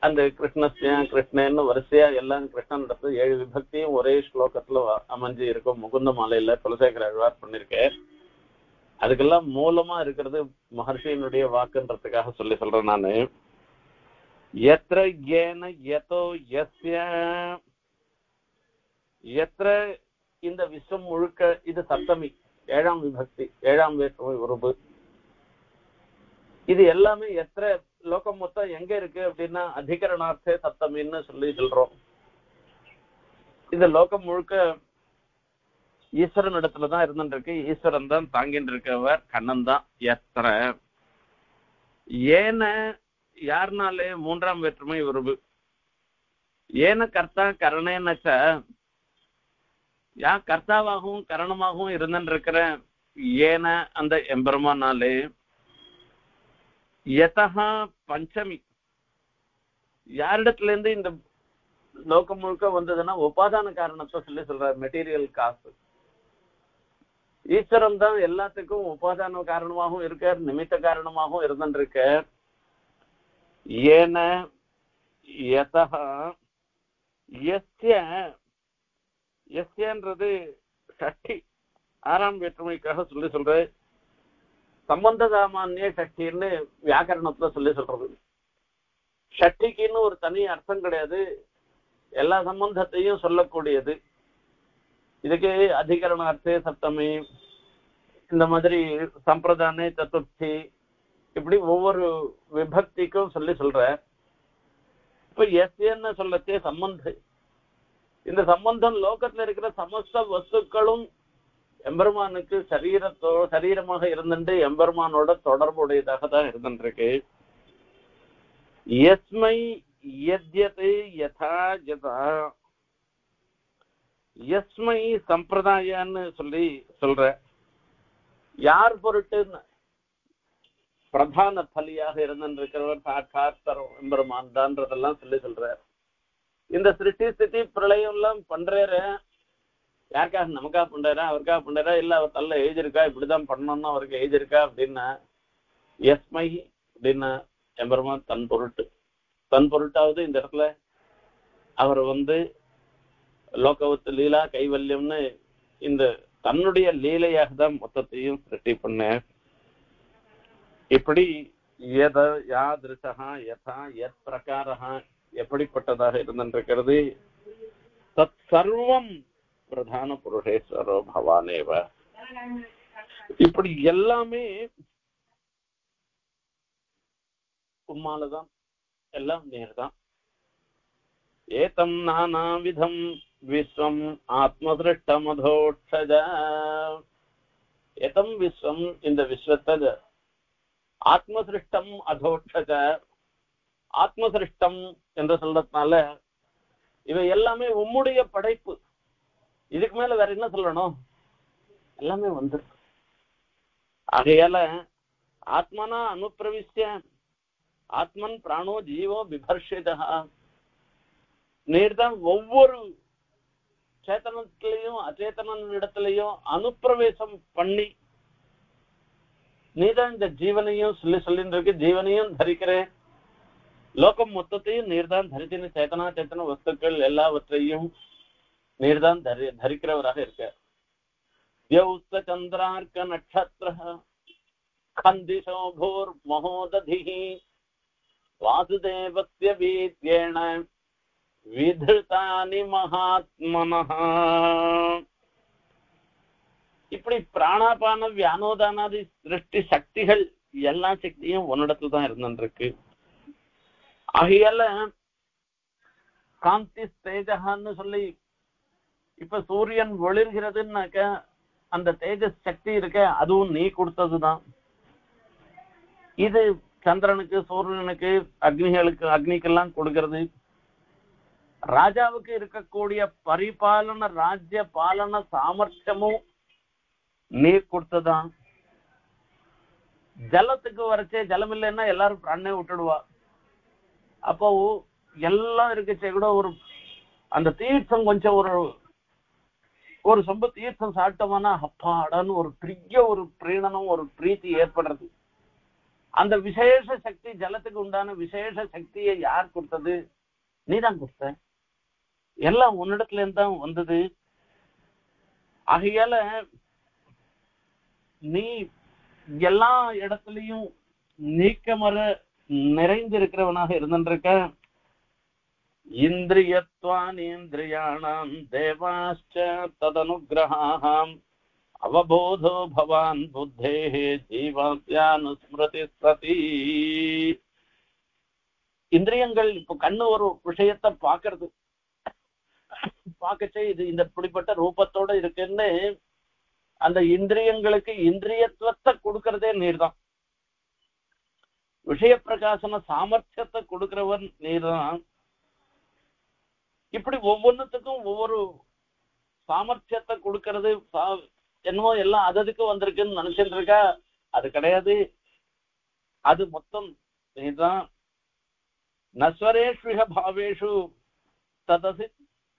அந்த கிருஷ்ணஸ்யா கிருஷ்ணன்னு வரிசையா எல்லாம் கிருஷ்ணன் 7 விபக்தியும் ஒரே ஸ்லோகத்துல அமைஞ்சு இருக்கும். முகுந்த மாலையில குலசேகர ஆழ்வார் பண்ணிருக்கேன். அதுக்கெல்லாம் மூலமா இருக்கிறது மகர்ஷியினுடைய வாக்குன்றதுக்காக சொல்றேன் நானு. யத்ர ஏன யதோ யஸ்ய, யத்ர இந்த விஸ்வம் முழுக்க, இது சப்தமி 7ஆம் விபக்தி, 7ஆம் வேற்றுமை உருபு. இது எல்லாமே எத்திர லோகம் மொத்தம் எங்க இருக்கு அப்படின்னா அதிகரணார்த்தே சப்தமின்னு சொல்றோம். இந்த லோகம் முழுக்க ஈஸ்வரன் இடத்துலதான் இருந்துருக்கு. ஈஸ்வரன் தான் தாங்கிட்டு இருக்கவர், கண்ணன் தான். எத்திர ஏன யாருனாலே 3ஆம் வேற்றுமை உருவு. ஏன கர்த்தா கரணேனச்ச, யா கர்த்தாவாகவும் கரணமாகவும் இருந்துருக்கிற ஏன அந்த எம்பெருமானாலே. யதா பஞ்சமி, யாரிடத்துல இருந்து இந்த லோகம் முழுக்க வந்ததுன்னா உபாதான காரணத்தை சொல்றாரு, மெட்டீரியல் காசு. ஈஸ்வரன் தான் எல்லாத்துக்கும் உபாதான காரணமாகவும் இருக்கார், நிமித்த காரணமாகவும் இருந்துருக்கார். ஏன யதா யஸ்ய, யஸ்யன்றது ஷஷ்டி 6ஆம் வேற்றுமைக்காக சொல்ற. சம்பந்த சாமானிய ஷஷ்டின்னு வியாக்கரணத்துல சொல்றது. ஷஷ்டிக்குன்னு ஒரு தனி அர்த்தம் கிடையாது, எல்லா சம்பந்தத்தையும் சொல்லக்கூடியது. இதுக்கு அதிகரண அர்த்தே சப்தமி, இந்த மாதிரி சம்பிரதானே சதுர்த்தி, இப்படி ஒவ்வொரு விபக்திக்கும் சொல்ற. இப்ப எஸ்ன்னு சொல்லச்சே சம்பந்தம். இந்த சம்பந்தம் லோகத்துல இருக்கிற சமஸ்த வஸ்துக்களும் எம்பெருமானுக்கு சரீரமாக இருந்துட்டு எம்பெருமானோட தொடர்புடையதாக தான் இருந்துருக்கு. யஸ்மை யத்யத் யதா யதா, யஸ்மை சம்பிரதாயன்னு சொல்ற. யார் பொருட்டுன்னு பிரதான பலியாக இருந்திருக்கிறவர் சாட்சாத் எம்பெருமான் தான்றதெல்லாம் சொல்ற. இந்த சிருஷ்டி ஸ்திதி பிரளயம் எல்லாம் பண்றாரு யாருக்காக? நமக்காக பண்றாரா, அவருக்காக பண்றாரா, இல்ல அவர் தள்ள எழுதியிருக்கா இப்படிதான் பண்ணணும்னு அவருக்கு எழுதியிருக்கா அப்படின்னா எஸ்மை அப்படின்னா எம்பெருமான் தன் பொருட்டாவது இந்த இடத்துல அவர் லோகவத்து லீலா கைவல்யம்னு இந்த தன்னுடைய லீலையாக தான் மொத்தத்தையும் சிருஷ்டி பண்ண. இப்படி யாதிருஷா யதா யத் பிரகாரஹா எப்படிப்பட்டதாக இருந்திருக்கிறது. தத் சர்வம் பிரதான புருஷேஸ்வரோ பவானேவ. இப்படி எல்லாமே உம்மாலதான், எல்லாம் நேர்தான். ஏதம் நானாவிதம் விஸ்வம் ஆத்மசிருஷ்டமதோட்சஜ. ஏதம் விஸ்வம், இந்த விஸ்வத்தை ஆத்மசிருஷ்டம் அதோட்சஜ. ஆத்மசிருஷ்டம் என்று சொல்றதுனால இவை எல்லாமே உம்முடைய படைப்பு. இதுக்கு மேல வேற என்ன சொல்லணும்? எல்லாமே வந்துருக்கு. ஆகையால ஆத்மனா அனுப்பிரவிஷ்ய ஆத்மன் பிராணோ ஜீவோ விபர்ஷிதா. நீர்தான் ஒவ்வொரு சேத்தனத்திலையும் அச்சேதன இடத்திலையும் அனுப்பிரவேசம் பண்ணி நீதான் இந்த ஜீவனையும் சொல்லிட்டு இருக்கு. ஜீவனையும் தரிக்கிறேன், லோகம் மொத்தத்தையும் நீர்தான் தரித்தின சேத்தனா சேத்தன வஸ்துக்கள் எல்லாவற்றையும் நீர்தான் தரிக்கிறவராக இருக்க. தியௌஸ்த சந்திரார்க்க நட்சத்திர கந்திசோபூர் மகோததி வாசுதேவஸ்ய வீத்யேன விதிருதானி மகாத்மனஹ. இப்படி இப்படி பிராணாபான வியானோதானாதி சிருஷ்டி சக்திகள் எல்லா சக்தியும் உன்னிடத்துல தான் இருந்துருக்கு. ஆகையால காந்தி தேஜகான்னு சொல்லி இப்ப சூரியன் ஒளிர்கிறதுன்னாக்க அந்த தேஜஸ் சக்தி இருக்க அதுவும் நீ கொடுத்ததுதான். இது சந்திரனுக்கு சூரியனுக்கு அக்னிக்கெல்லாம் கொடுக்கிறது. ராஜாவுக்கு இருக்கக்கூடிய பரிபாலன ராஜ்ய பாலன சாமர்த்தியமும் நீ கொடுத்ததான். ஜலத்துக்கு வரைச்சே ஜலம் இல்லைன்னா எல்லாரும் பிராணே விட்டுடுவா. அப்போ எல்லாம் இருக்குச்சே கூட ஒரு அந்த தீர்த்தம் கொஞ்சம் ஒரு சொம்ப தீர்த்தம் சாப்பிட்டோம்னா அப்பாடான்னு ஒரு பெரிய ஒரு பிரீணனம் ஒரு பிரீத்தி ஏற்படுறது. அந்த விசேஷ சக்தி ஜலத்துக்கு உண்டான விசேஷ சக்தியை யார் கொடுத்தது? நீதான் கொடுத்த. எல்லாம் உன்னிடத்துல இருந்து தான் வந்தது. ஆகையால நீ எல்லா இடத்துலயும் நீக்கமர நிறைந்திருக்கிறவனாக இருந்திருக்க. இந்திரியத்வானீந்திரியாணாம் தேவாஸ்ச ததனுகிரஹாம் அவபோதோ பவான் புத்தேஹே ஜீவாஸ்யானுஸ்மிருதி சதி. இந்திரியங்கள் இப்ப கண்ணு ஒரு விஷயத்தை பாக்குறது, பார்க்கச்சே இது இந்த இப்படிப்பட்ட ரூபத்தோட இருக்குன்னு அந்த இந்திரியங்களுக்கு இந்திரியத்துவத்தை கொடுக்கறதே நீர்தான். விஷய பிரகாசன சாமர்த்தியத்தை கொடுக்கிறவன் நீர்தான். இப்படி ஒவ்வொன்னுத்துக்கும் ஒவ்வொரு சாமர்த்தியத்தை கொடுக்கறது என்னமோ எல்லாம் அதுக்கு வந்திருக்குன்னு நினைச்சிட்டு இருக்கா. அது கிடையாது. அது மொத்தம் நீதான். நஸ்வரேஷ்விக பாவேஷு ததசி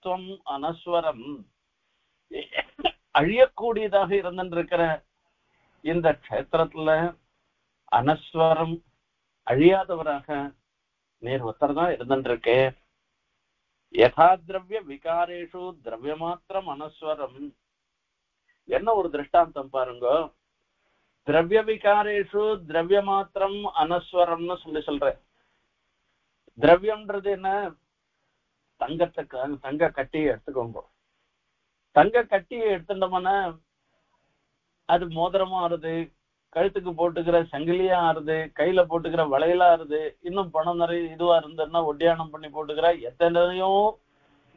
துவம் அனஸ்வரம். அழியக்கூடியதாக இருந்திருக்கிற இந்த க்ஷேத்திரத்துல அனஸ்வரம் அழியாதவராக நீர் ஒருத்தர் தான் இருந்திருக்கே. யதா திரவிய விகாரேஷு திரவிய மாத்திரம் அனஸ்வரம். என்ன ஒரு திருஷ்டாந்தம் பாருங்க. திரவிய விகாரேஷு திரவிய மாத்திரம் அனஸ்வரம்னு சொல்ற. திரவியம்ன்றது என்ன? தங்க கட்டியை எடுத்துக்கோங்க. தங்க கட்டியை எடுத்துட்டோம்னா அது மோதிரமா ஆறுது, கழுத்துக்கு போட்டுக்கிற சங்கிலியா ஆறுது, கையில போட்டுக்கிற வளையலா ஆறுது, இன்னும் பணம் நிறைய இதுவா இருந்ததுன்னா ஒட்டியானம் பண்ணி போட்டுக்கிற எத்தனையோ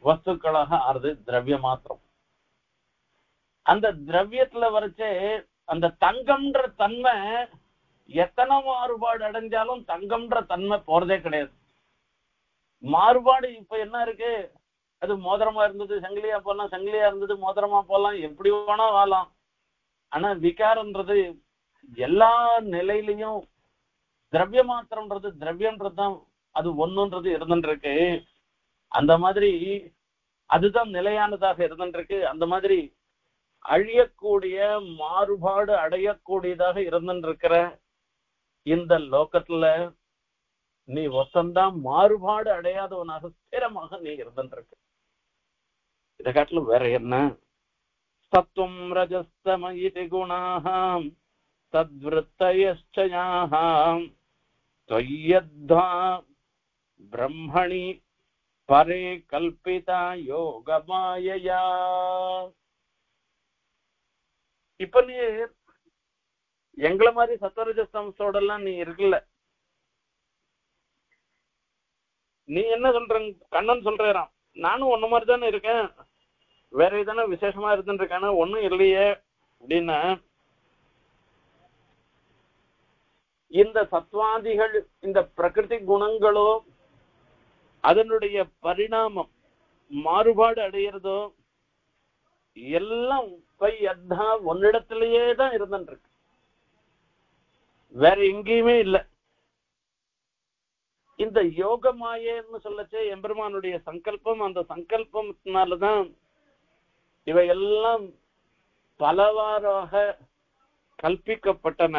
வஸ்துக்களாக ஆறுது. திரவிய மாத்திரம். அந்த திரவியத்துல வரைச்சே அந்த தங்கம்ன்ற தன்மை எத்தனை மாறுபாடு அடைஞ்சாலும் தங்கம்ன்ற தன்மை போறதே கிடையாது. மாறுபாடு இப்ப என்ன இருக்கு? அது மோதிரமா இருந்தது சங்கிலியா போலாம், சங்கிலியா இருந்தது மோதிரமா போலாம், எப்படி வேணா வாழலாம். ஆனா விகாரம்ன்றது எல்லா நிலையிலையும் திரவிய மாத்திரம்ன்றது திரவியம்ன்றதுதான் அது ஒண்ணுன்றது இருந்துருக்கு. அந்த மாதிரி அதுதான் நிலையானதாக இருந்துருக்கு. அந்த மாதிரி அழியக்கூடிய மாறுபாடு அடையக்கூடியதாக இருந்துருக்கிற இந்த லோகத்துல நீ ஒத்தந்தான் மாறுபாடு அடையாதவனாக ஸ்திரமாக நீ இருந்துருக்கு. இதை காட்டிலும் வேற என்ன? சத்வம் ரஜஸ்தமயிதி குணாஹாம் தத்விருத்தயஸ்சயாஹாம் த்வய்யத்வா பிரம்மணி பரே கல்பிதா யோகமாயயா. இப்ப நீ எங்களை மாதிரி சத்வரஜஸ்தமத்தோட எல்லாம் நீ இருக்கல. நீ என்ன சொல்ற? கண்ணன் சொல்றான், நானும் ஒன்ன மாதிரி தானே இருக்கேன், வேற எதானே விசேஷமா இருந்துட்டு இருக்கானு ஒன்னும் இல்லையே அப்படின்னா, இந்த சத்வாதிகள் இந்த பிரகிருதி குணங்களோ அதனுடைய பரிணாமம் மாறுபாடு அடையிறதோ எல்லாம் ஒன்னிடத்திலேயே தான் இருந்துட்டு இருக்கு, வேற எங்கேயுமே இல்லை. இந்த யோக மாயன்னு சொல்லச்சே எம்பெருமானுடைய சங்கல்பம். அந்த சங்கல்பத்தினாலதான் இவையெல்லாம் பலவாறாக கல்பிக்கப்பட்டன.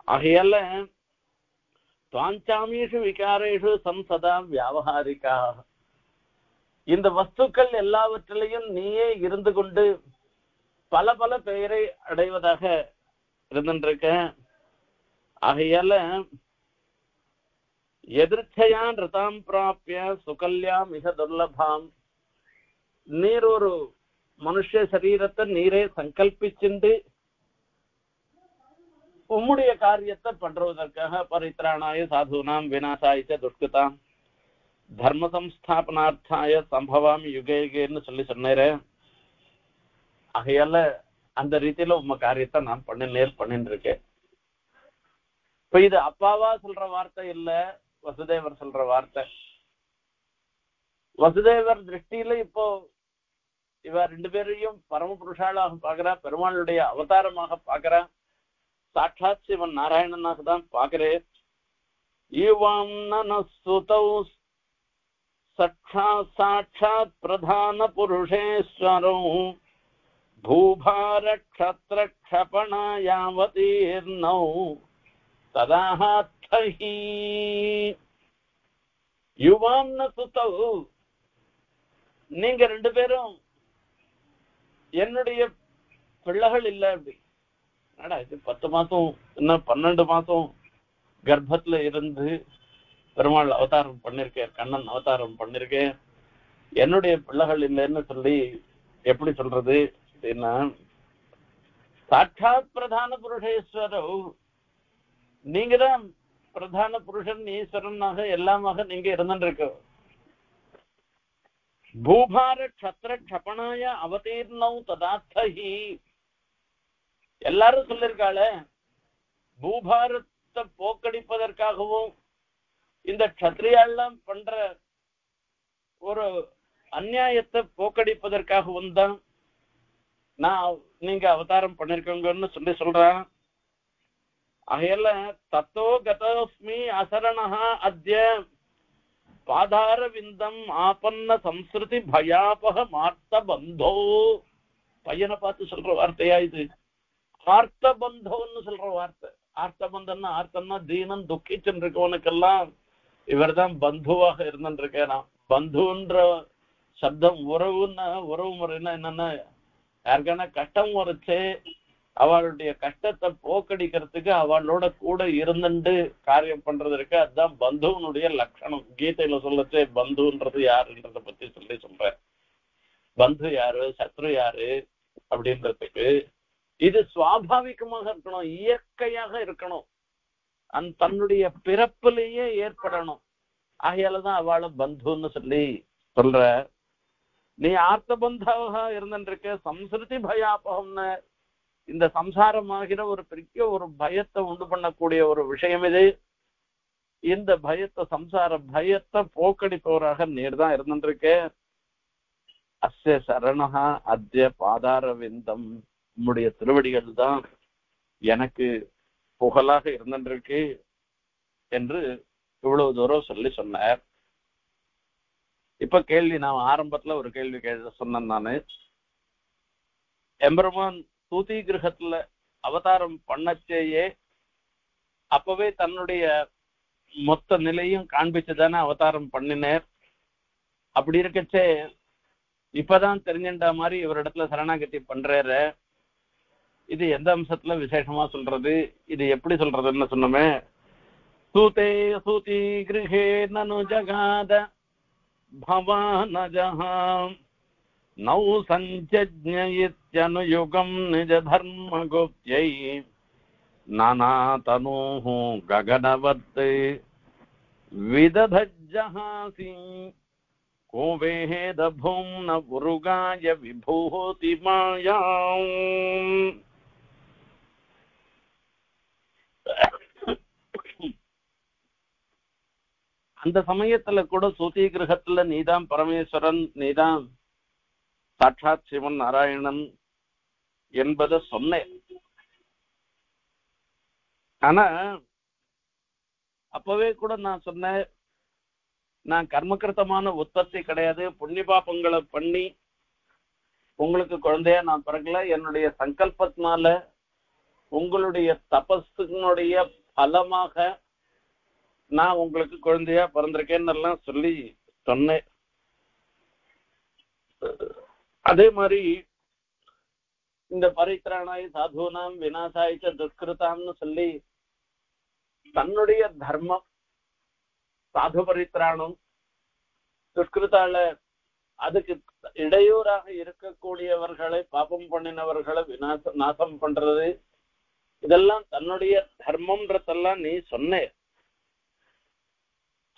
ஆகையால துவாஞ்சாமீஷு விகாரேஷு சம்சதா வியாவகாரிகா. இந்த வஸ்துக்கள் எல்லாவற்றிலையும் நீயே இருந்து கொண்டு பல பல பெயரை அடைவதாக இருந்துருக்க. ஆகையால எதிர்ச்சையான் ரதாம் பிராபிய சுகல்யா மிக துர்லபாம். நீர் ஒரு மனுஷ சரீரத்தை நீரே சங்கல்பிச்சுண்டு உம்முடைய காரியத்தை பண்றதற்காக பரித்ராணாய சாதுனாம் விநாசாய துஷ்கிருதாம் தர்ம சம்ஸ்தாபனார்த்தாய சம்பவாம் யுகேன்னு சொல்லி சொன்னேன். ஆகையால அந்த ரீதியில உங்க காரியத்தை நான் பண்ணிட்டு இருக்கேன். இப்ப இது அப்பாவா சொல்ற வார்த்தை இல்ல, வசுதேவர் சொல்ற வார்த்தை. வசுதேவர் திருஷ்டியில இப்போ இவ ரெண்டு பேரையும் பரமபுருஷாளாக பாக்குறா, பெருமாளுடைய அவதாரமாக பாக்குறா, சாட்சாத் சிவன் நாராயணனாக தான் பாக்குறேன். ஈவாம் நனசுதௌ சாட்சாத் பிரதான புருஷேஸ்வரோ பூபார க்ஷத்ர க்ஷபணாயாவதீர்ணௌ ததாஹி யுவாம் நசுதௌ, நீங்க ரெண்டு பேரும் என்னுடைய பிள்ளைகள் இல்ல. அப்படி இது 10 மாசம் இன்னும் 12 மாசம் கர்ப்பத்துல இருந்து பெருமாள் அவதாரம் பண்ணிருக்கேன், கண்ணன் அவதாரம் பண்ணிருக்கேன், என்னுடைய பிள்ளைகள் இல்லைன்னு சொல்லி எப்படி சொல்றது அப்படின்னா, சாட்சாத் பிரதான புருஷேஸ்வரோ, நீங்க தான் பிரதான புருஷன் ஈஸ்வரனாக எல்லாமாக நீங்க இருந்துருக்க. பூபார க்ஷத்ர க்ஷபணாய அவதீர்ணௌ ததார்த்தஹி, எல்லாரும் சொல்லிருக்காள பூபாரத்தை போக்கடிப்பதற்காகவும் இந்த க்ஷத்ரியாலாம் பண்ற ஒரு அநியாயத்தை போக்கடிப்பதற்காகவும் தான் நான் நீங்க அவதாரம் பண்ணிருக்கோங்கன்னு சொல்லி சொல்றான். ஆகையால தத்தோ கதோஸ்மி அசரணஹா அத்ய பாதார விந்தம் ஆபன்ன சம்ஸ்ருதி பயாபக மார்த்த பந்தோ. பையனை பார்த்து சொல்ற வார்த்தையா இது? ஆர்த்த பந்தோன்னு சொல்ற வார்த்தை. ஆர்த்த பந்தன்னா, ஆர்த்தம்னா தீனன் துக்கிச்சுன்னு இருக்கவனுக்கெல்லாம் இவர் தான் பந்துவாக இருந்துருக்கேன். பந்துன்ற சப்தம் உறவுன்னா, உறவு முறைன்னா என்னன்னா, யாருக்கான கஷ்டம் வரைச்சு அவளுடைய கஷ்டத்தை போக்கடிக்கிறதுக்கு அவளோட கூட இருந்துட்டு காரியம் பண்றதுக்கு அதுதான் பந்துவனுடைய லட்சணம். கீதையில சொல்லச்சே பந்துன்றது யாருன்றத பத்தி சொல்றேன். பந்து யாரு, சத்ரு யாரு அப்படின்றதுக்கு இது சுவாபாவிகமாக இருக்கணும், இயற்கையாக இருக்கணும், தன்னுடைய பிறப்பிலேயே ஏற்படணும். ஆகையாலதான் அவளை பந்துன்னு சொல்லி சொல்ற. நீ ஆர்த்த பந்தாவாக இருந்துருக்க. சம்ஸ்ருதி பயாபகம்னு இந்த சம்சாரமாகிற ஒரு பெரிய ஒரு பயத்தை உண்டு பண்ணக்கூடிய ஒரு விஷயம் இது. இந்த பயத்தை, சம்சார பயத்தை போக்கடிப்பவராக நீர் தான் இருந்துருக்க. அஸ்ய சரணஹா அத்ய பாதார விந்தம், உம்முடைய திருவடிகள் தான் எனக்கு புகழாக இருந்துருக்கு என்று இவ்வளவு தூரம் சொல்லி சொன்னார். இப்ப கேள்வி, நான் ஆரம்பத்துல ஒரு கேள்வி சொன்னேன். நானு எம்பெருமான் சூதி கிரகத்துல அவதாரம் பண்ணச்சேயே அப்பவே தன்னுடைய மொத்த நிலையும் காண்பிச்சுதானே அவதாரம் பண்ணினார். அப்படி இருக்கச்சே இப்பதான் தெரிஞ்சின்ற மாதிரி இவரிடத்துல சரணாகதி பண்றாரு. இது எந்த அம்சத்துல விசேஷமா சொல்றது, இது எப்படி சொல்றதுன்னு சொன்னோமே. சூதே சூதி கிரகே நனு ஜகாத பவானஜஹாம் நௌ சஞ்சஜ்ஞயித்யனுயுகம் நிஜ தர்ம கோப்யை நானாதனூஹு ககனவத் விததஜ்ஜஹாசி கோவேத பூம்ன உருகாய விபூதி மாயாம். அந்த சமயத்துல கூட சூதி கிரகத்துல நீதான் பரமேஸ்வரன், நீதான் சாட்சாத் சிவன் நாராயணன் என்பதை சொன்னேன். ஆனா அப்பவே கூட நான் சொன்னேன், நான் கர்மகிருத்தமான உற்பத்தி கிடையாது, புண்ணிய பாபங்களை பண்ணி உங்களுக்கு குழந்தையா நான் பிறக்கல, என்னுடைய சங்கல்பத்தினால உங்களுடைய தபஸினுடைய பலமாக நான் உங்களுக்கு குழந்தையா பிறந்திருக்கேன்னு எல்லாம் சொல்லி சொன்னேன். அதே மாதிரி இந்த பரித்ராணாய் சாதுனாம் விநாசாய்ச்ச துஷ்கிருதாம்னு சொல்லி தன்னுடைய தர்மம் சாது பரித்ராணம் துஷ்கிருத்தால அதுக்கு இடையூறாக இருக்கக்கூடியவர்களை, பாபம் பண்ணினவர்களை நாசம் பண்றது, இதெல்லாம் தன்னுடைய தர்மம்ன்றதெல்லாம் நீ சொன்ன.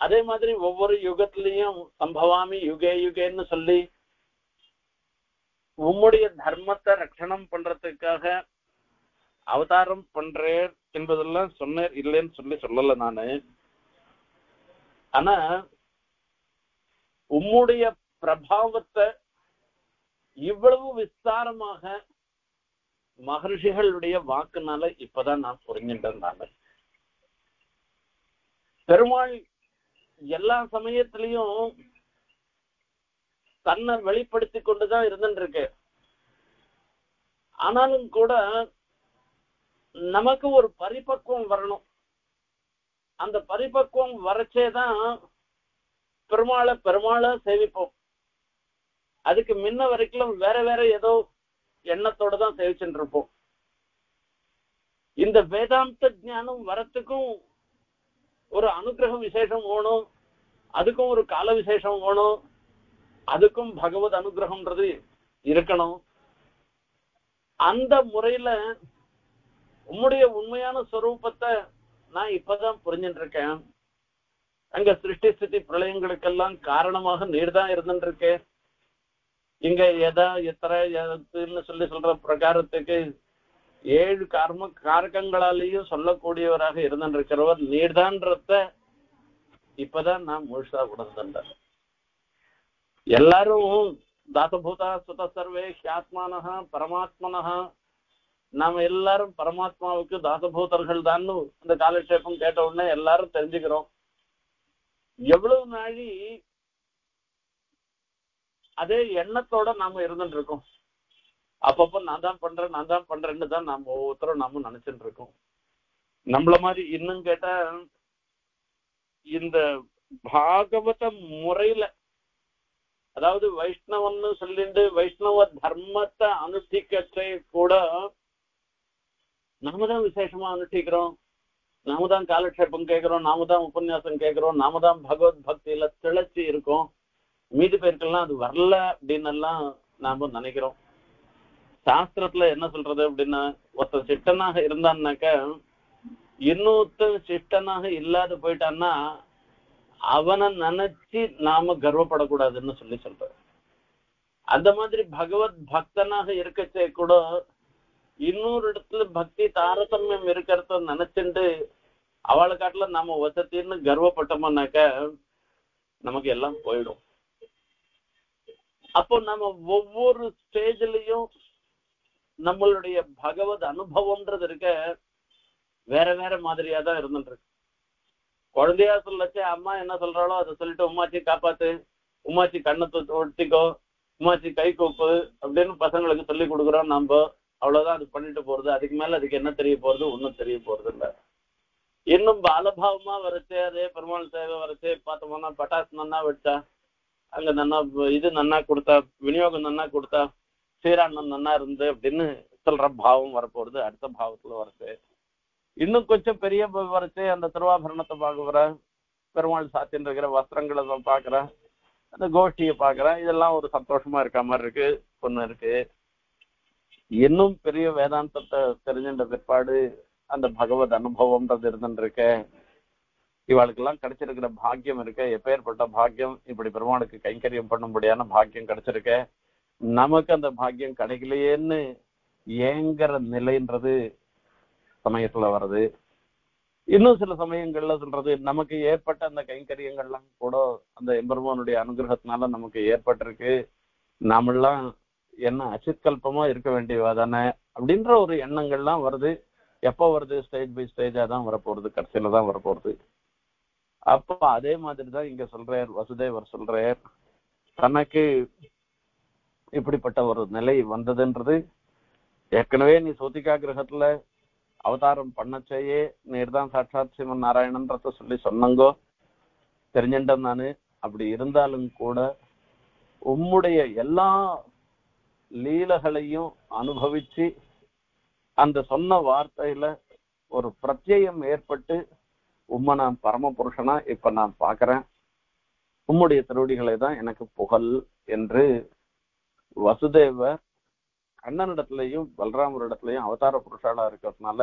அதே மாதிரி ஒவ்வொரு யுகத்திலையும் சம்பவாமி யுகே யுகேன்னு சொல்லி உம்முடைய தர்மத்தை ரட்சணம் பண்றதுக்காக அவதாரம் பண்றேன் என்பதெல்லாம் சொன்னேன், இல்லைன்னு சொல்லல நானு. ஆனா உம்முடைய பிரபாவத்தை இவ்வளவு விஸ்தாரமாக மகர்ஷிகளுடைய வாக்குனால இப்பதான் நான் புரிஞ்சிட்டேன். நானு பெருமாள் எல்லா சமயத்திலையும் தன்னை வெளிப்படுத்தி கொண்டுதான் இருந்துருக்கு. ஆனாலும் கூட நமக்கு ஒரு பரிபக்குவம் வரணும். அந்த பரிபக்குவம் வரச்சேதான் பெருமாளை சேவிப்போம். அதுக்கு முன்ன வரைக்கும் வேற வேற ஏதோ எண்ணத்தோட தான் சேவிச்சுட்டு இருப்போம். இந்த வேதாந்த ஞானம் வரத்துக்கும் ஒரு அனுகிரக விசேஷம் வேணும், அதுக்கும் ஒரு கால விசேஷம் வேணும், அதுக்கும் பகவத் அனுகிரகம்ன்றது இருக்கணும். அந்த முறையில உம்முடைய உண்மையான ஸ்வரூபத்தை நான் இப்பதான் புரிஞ்சுட்டு இருக்கேன். அங்க சிருஷ்டி ஸ்திதி பிரளயங்களுக்கெல்லாம் காரணமாக நீர்தான் இருந்துட்டு இருக்கேன். இங்க எத்தனை சொல்லி சொல்ற பிரகாரத்துக்கு 7 காரகங்களாலேயும் சொல்லக்கூடியவராக இருந்திருக்கிறவர் நீர்தான்றத இப்பதான் நான் முழுசா உணர்ந்தேன். எல்லாரும் தாசபூதா சுத சர்வே ஹியாத்மானஹா பரமாத்மனஹா, நாம எல்லாரும் பரமாத்மாவுக்கு தாசபூதர்கள் தான் இந்த காலக்ஷேபம் கேட்ட உடனே எல்லாரும் தெரிஞ்சுக்கிறோம். எவ்வளவு நாளி அதே எண்ணத்தோட நாம இருந்துட்டு இருக்கோம். அப்பப்ப நான் தான் பண்றேன்னு தான் நாம ஒவ்வொருத்தரும் நாம நினைச்சுட்டு இருக்கோம். நம்மள மாதிரி இன்னும் கேட்டா இந்த பாகவத முறையில, அதாவது வைஷ்ணவன்னு சொல்லிட்டு வைஷ்ணவ தர்மத்தை அனுஷ்டிக்கச்சே கூட நாம தான் விசேஷமா அனுஷ்டிக்கிறோம், நாம தான் காலக்ஷேபம் கேட்கிறோம், நாம தான் உபன்யாசம் கேட்கிறோம், நாம தான் பகவத் பக்தியில திளைச்சி இருக்கோம். மீதி பேருக்கெல்லாம் அது வரல அப்படின்னு எல்லாம் நாம நினைக்கிறோம். சாஸ்திரத்துல என்ன சொல்றது அப்படின்னா, ஒருத்தன் சிஷ்டனாக இருந்தான்னாக்க இன்னொருத்தன் சிஷ்டனாக இல்லாத போயிட்டான்னா அவனை நினைச்சு நாம கர்வப்படக்கூடாதுன்னு சொல்ற. அந்த மாதிரி பகவத் பக்தனாக இருக்கச்சே கூட இன்னொரு இடத்துல பக்தி தாரதமியம் இருக்கிறத நினைச்சுட்டு அவளை காட்டுல நாம வசத்தின்னு கர்வப்பட்டோம்னாக்க நமக்கு எல்லாம் போயிடும். அப்போ நம்ம ஒவ்வொரு ஸ்டேஜ்லயும் நம்மளுடைய பகவத் அனுபவம்ன்றது இருக்க வேற வேற மாதிரியா தான் இருந்துட்டு இருக்கு. குழந்தையா சொல்லச்சே அம்மா என்ன சொல்றாளோ அதை சொல்லிட்டு உமாச்சி காப்பாத்து, உமாச்சி கண்ணத்தை ஒட்டிக்கோ, உமாச்சி கை கோப்பு அப்படின்னு பசங்களுக்கு சொல்லி கொடுக்குறோம். நம்ம அவ்வளவுதான் அது பண்ணிட்டு போறது. அதுக்கு மேல அதுக்கு என்ன தெரிய போறது, ஒன்னும் தெரிய போறது இல்ல. இன்னும் பாலபாவமா வரைச்சே அதே பெருமாள் சேவை வரைச்சே பார்த்தோம்னா பட்டாசு நன்னா வச்சா, அங்க நன்னா இது நன்னா கொடுத்தா, விநியோகம் நன்னா கொடுத்தா, ஸ்ரீராண்ணன் நன்னா இருந்து அப்படின்னு சொல்ற பாவம் வரப்போறது. அடுத்த பாவத்துல வரச்சு இன்னும் கொஞ்சம் பெரிய வரைச்சு அந்த திருவாபரணத்தை பாக்குற, பெருமாள் சாத்தின்னு இருக்கிற வஸ்திரங்களை பாக்குற, அந்த கோஷ்டியை பாக்குற, இதெல்லாம் ஒரு சந்தோஷமா இருக்க மாதிரி இருக்கு. ஒண்ணு இருக்கு. இன்னும் பெரிய வேதாந்தத்தை தெரிஞ்சின்ற பிற்பாடு அந்த பகவத் அனுபவம்ன்றது இருந்துட்டு இருக்க. இவாளுக்கெல்லாம் கிடைச்சிருக்கிற பாக்கியம் இருக்க. எப்பேற்பட்ட பாக்கியம்! இப்படி பெருமாளுக்கு கைங்கரியம் பண்ணும்படியான பாக்கியம் கிடைச்சிருக்க. நமக்கு அந்த பாக்கியம் கிடைக்கலையேன்னு ஏங்கிற நிலைன்றது சமயத்துல வருது. இன்னும் சில சமயங்கள்ல சொல்றது, நமக்கு ஏற்பட்ட அந்த கைங்கரியங்கள்லாம் கூட அந்த எம்பெருமானுடைய அனுகிரகத்தினால நமக்கு ஏற்பட்டிருக்கு. நாமெல்லாம் என்ன அச்சித்கல்பமா இருக்க வேண்டியவா தானே அப்படின்ற ஒரு எண்ணங்கள்லாம் வருது. எப்போ வருது? ஸ்டேஜ் பை ஸ்டேஜா தான் வரப்போறது, கடைசியில தான் வரப்போறது. அப்போ அதே மாதிரிதான் இங்க சொல்றார் வசுதேவர். சொல்றார் தனக்கு இப்படிப்பட்ட ஒரு நிலை வந்ததுன்றது ஏற்கனவே நீ சோதிகா கிரகத்துல அவதாரம் பண்ணச்சேயே நீர்தான் சாட்சாத் சிவன் நாராயணன்றத சொல்லி சொன்னங்கோ, தெரிஞ்சின்றேன் நானு. அப்படி இருந்தாலும் கூட உம்முடைய எல்லா லீலைகளையும் அனுபவிச்சு அந்த சொன்ன வார்த்தையில ஒரு பிரத்யயம் ஏற்பட்டு உம்மை நான் பரம புருஷனா இப்ப நான் பாக்குறேன். உம்முடைய திருவடிகளை தான் எனக்கு புகழ் என்று வசுதேவர் கண்ணனிடத்திலையும் பலராமரிடத்திலையும் அவதார புருஷாலா இருக்கிறதுனால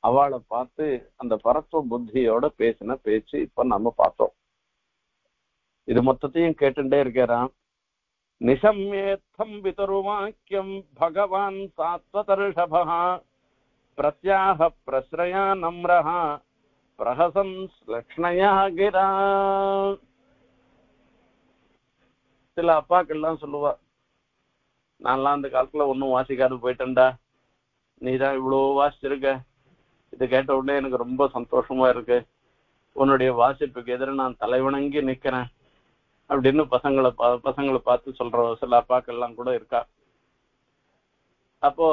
அவளை பார்த்து அந்த பரத்துவ புத்தியோட பேசின பேச்சு இப்ப நம்ம பார்த்தோம். இது மொத்தத்தையும் கேட்டுட்டே இருக்கிறான். நிசம்யேத்தம் பிதருவாக்கியம் பகவான் சாத்வதர்ஷபः பிரத்யாக பிரஸ்ரயா நம்ரஹ பிரஹசன் லக்ஷ்ணயா கிரா. சில அப்பாக்கள்லாம் சொல்லுவா, நான்லாம் அந்த காலத்துல ஒன்னும் வாசிக்காது போயிட்டேன்டா, நீதான் இவ்வளவு வாசிச்சிருக்க, இது கேட்ட உடனே எனக்கு ரொம்ப சந்தோஷமா இருக்கு, உன்னுடைய வாசிப்புக்கு எதிர நான் தலைவணங்கி நிக்கிறேன் அப்படின்னு பசங்களை பார்த்து சொல்ற சில அப்பாக்கள்லாம் கூட இருக்கா. அப்போ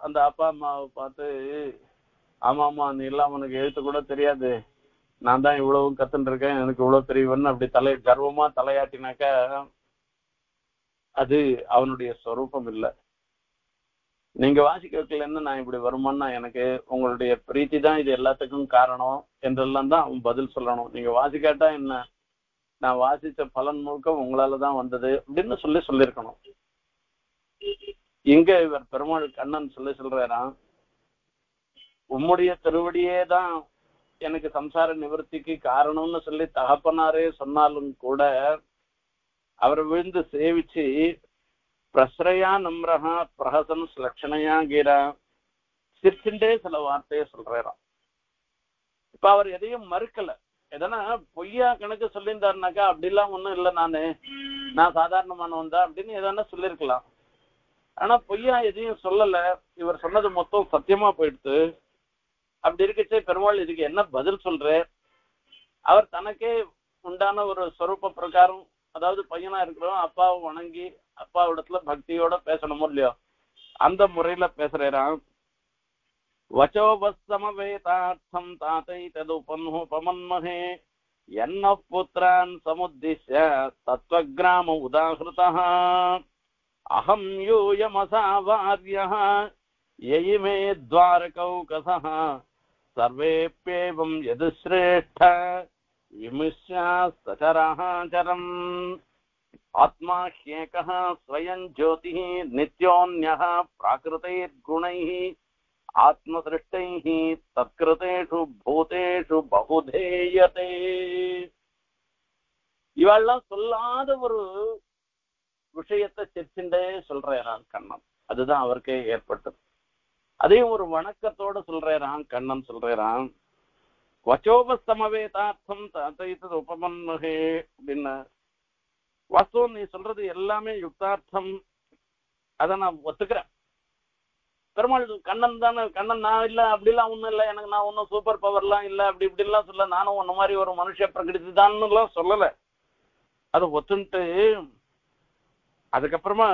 அந்த அப்பா அம்மாவை பார்த்து, ஆமா நீ எல்லாம் உனக்கு எழுத்து கூட தெரியாது, நான் தான் இவ்வளவும் கத்துன்னு இருக்கேன், எனக்கு இவ்வளவு தெரியும்னு அப்படி கர்வமா தலையாட்டினாக்கா அது அவனுடைய ஸ்வரூபம் இல்லை. நீங்க வாசிக்க வைக்கலன்னு நான் இப்படி வருமானா எனக்கு உங்களுடைய பிரீத்தி தான் இது எல்லாத்துக்கும் காரணம் என்றெல்லாம் தான் அவன் பதில் சொல்லணும். நீங்க வாசிக்காட்டா என்ன, நான் வாசிச்ச பலன் முழுக்க உங்களாலதான் வந்தது அப்படின்னு சொல்லியிருக்கணும். இங்க இவர் பெருமாள் கண்ணன் சொல்றாராம், உம்முடைய திருவடியே தான் எனக்கு சம்சார நிவர்த்திக்கு காரணம்னு சொல்லி தகப்பனாரே சொன்னாலும் கூட அவரை விழுந்து சேவிச்சு பிரஸ்ரயா நம்ரஹா பிரஹசன் லட்சணையா கீரா சிரிச்சுட்டே சில வார்த்தையை சொல்றாராம். இப்ப அவர் எதையும் மறுக்கல. எதனா பொய்யா கணக்கு சொல்லியிருந்தாருனாக்கா அப்படிலாம் ஒண்ணும் இல்லை, நான் சாதாரணமானவன் தான் அப்படின்னு எதனா சொல்லியிருக்கலாம். ஆனா பொய்யா எதையும் சொல்லல. இவர் சொன்னது மொத்தம் சத்தியமா போயிடுத்து. அப்படி இருக்கச்சே பெருமாள் இதுக்கு என்ன பதில் சொல்ற? அவர் தனக்கே உண்டான ஒரு ஸ்வரூப பிரகாரம், அதாவது பையனா இருக்கிறோம், அப்பாவை வணங்கி அப்பாவிடத்துல பக்தியோட பேசணுமோ இல்லையோ அந்த முறையில பேசுறாராம். வச்சோபஸ்தமவேதார்த்தம் தாத்தை ததுபமன்மஹே என்ன புத்திரான் சமுத்திஸ்ய தத்வக்ராம உதாஹிருதः அஹம் யூயமசாவார்யः யயிமே த்வாரகௌகசः சர்வேப்யேவம் யதுஸ்ரேஷ்ட விமுஷ்யா சசராச்சரம் ஆத்மா ஹ்யேகः ஸ்வயம் ஜோதிः நித்யோன்யः பிராகிருதைர்குணைः ஆத்மசிருஷ்டைः தத்கிருதேஷு பூதேஷு பகுதேயதே. இவெல்லாம் சொல்லாத ஒரு விஷயத்தை சிரிச்சுண்டே சொல்றான் கண்ணன். அதுதான் அவருக்கே ஏற்பட்டது. அதையும் ஒரு வணக்கத்தோட சொல்றான் கண்ணன். சொல்றான் வச்சோபஸ்தமவேதார்த்தம் ததைத்து உபமன்மஹே அப்படின்னு. வாஸ்தவம் நீ சொல்றது எல்லாமே யுக்தார்த்தம், அதை நான் ஒத்துக்கிறேன். பெருமாள் கண்ணன் தானே, கண்ணன் நான் இல்லை அப்படிலாம் ஒன்றும் இல்லை, எனக்கு நான் ஒன்றும் சூப்பர் பவர்லாம் இல்லை அப்படி இப்படிலாம் சொல்ல, நானும் ஒன்ன மாதிரி ஒரு மனுஷ பிரகிருதி தான்னுலாம் சொல்லலை. அதை ஒத்துன்ட்டு அதுக்கப்புறமா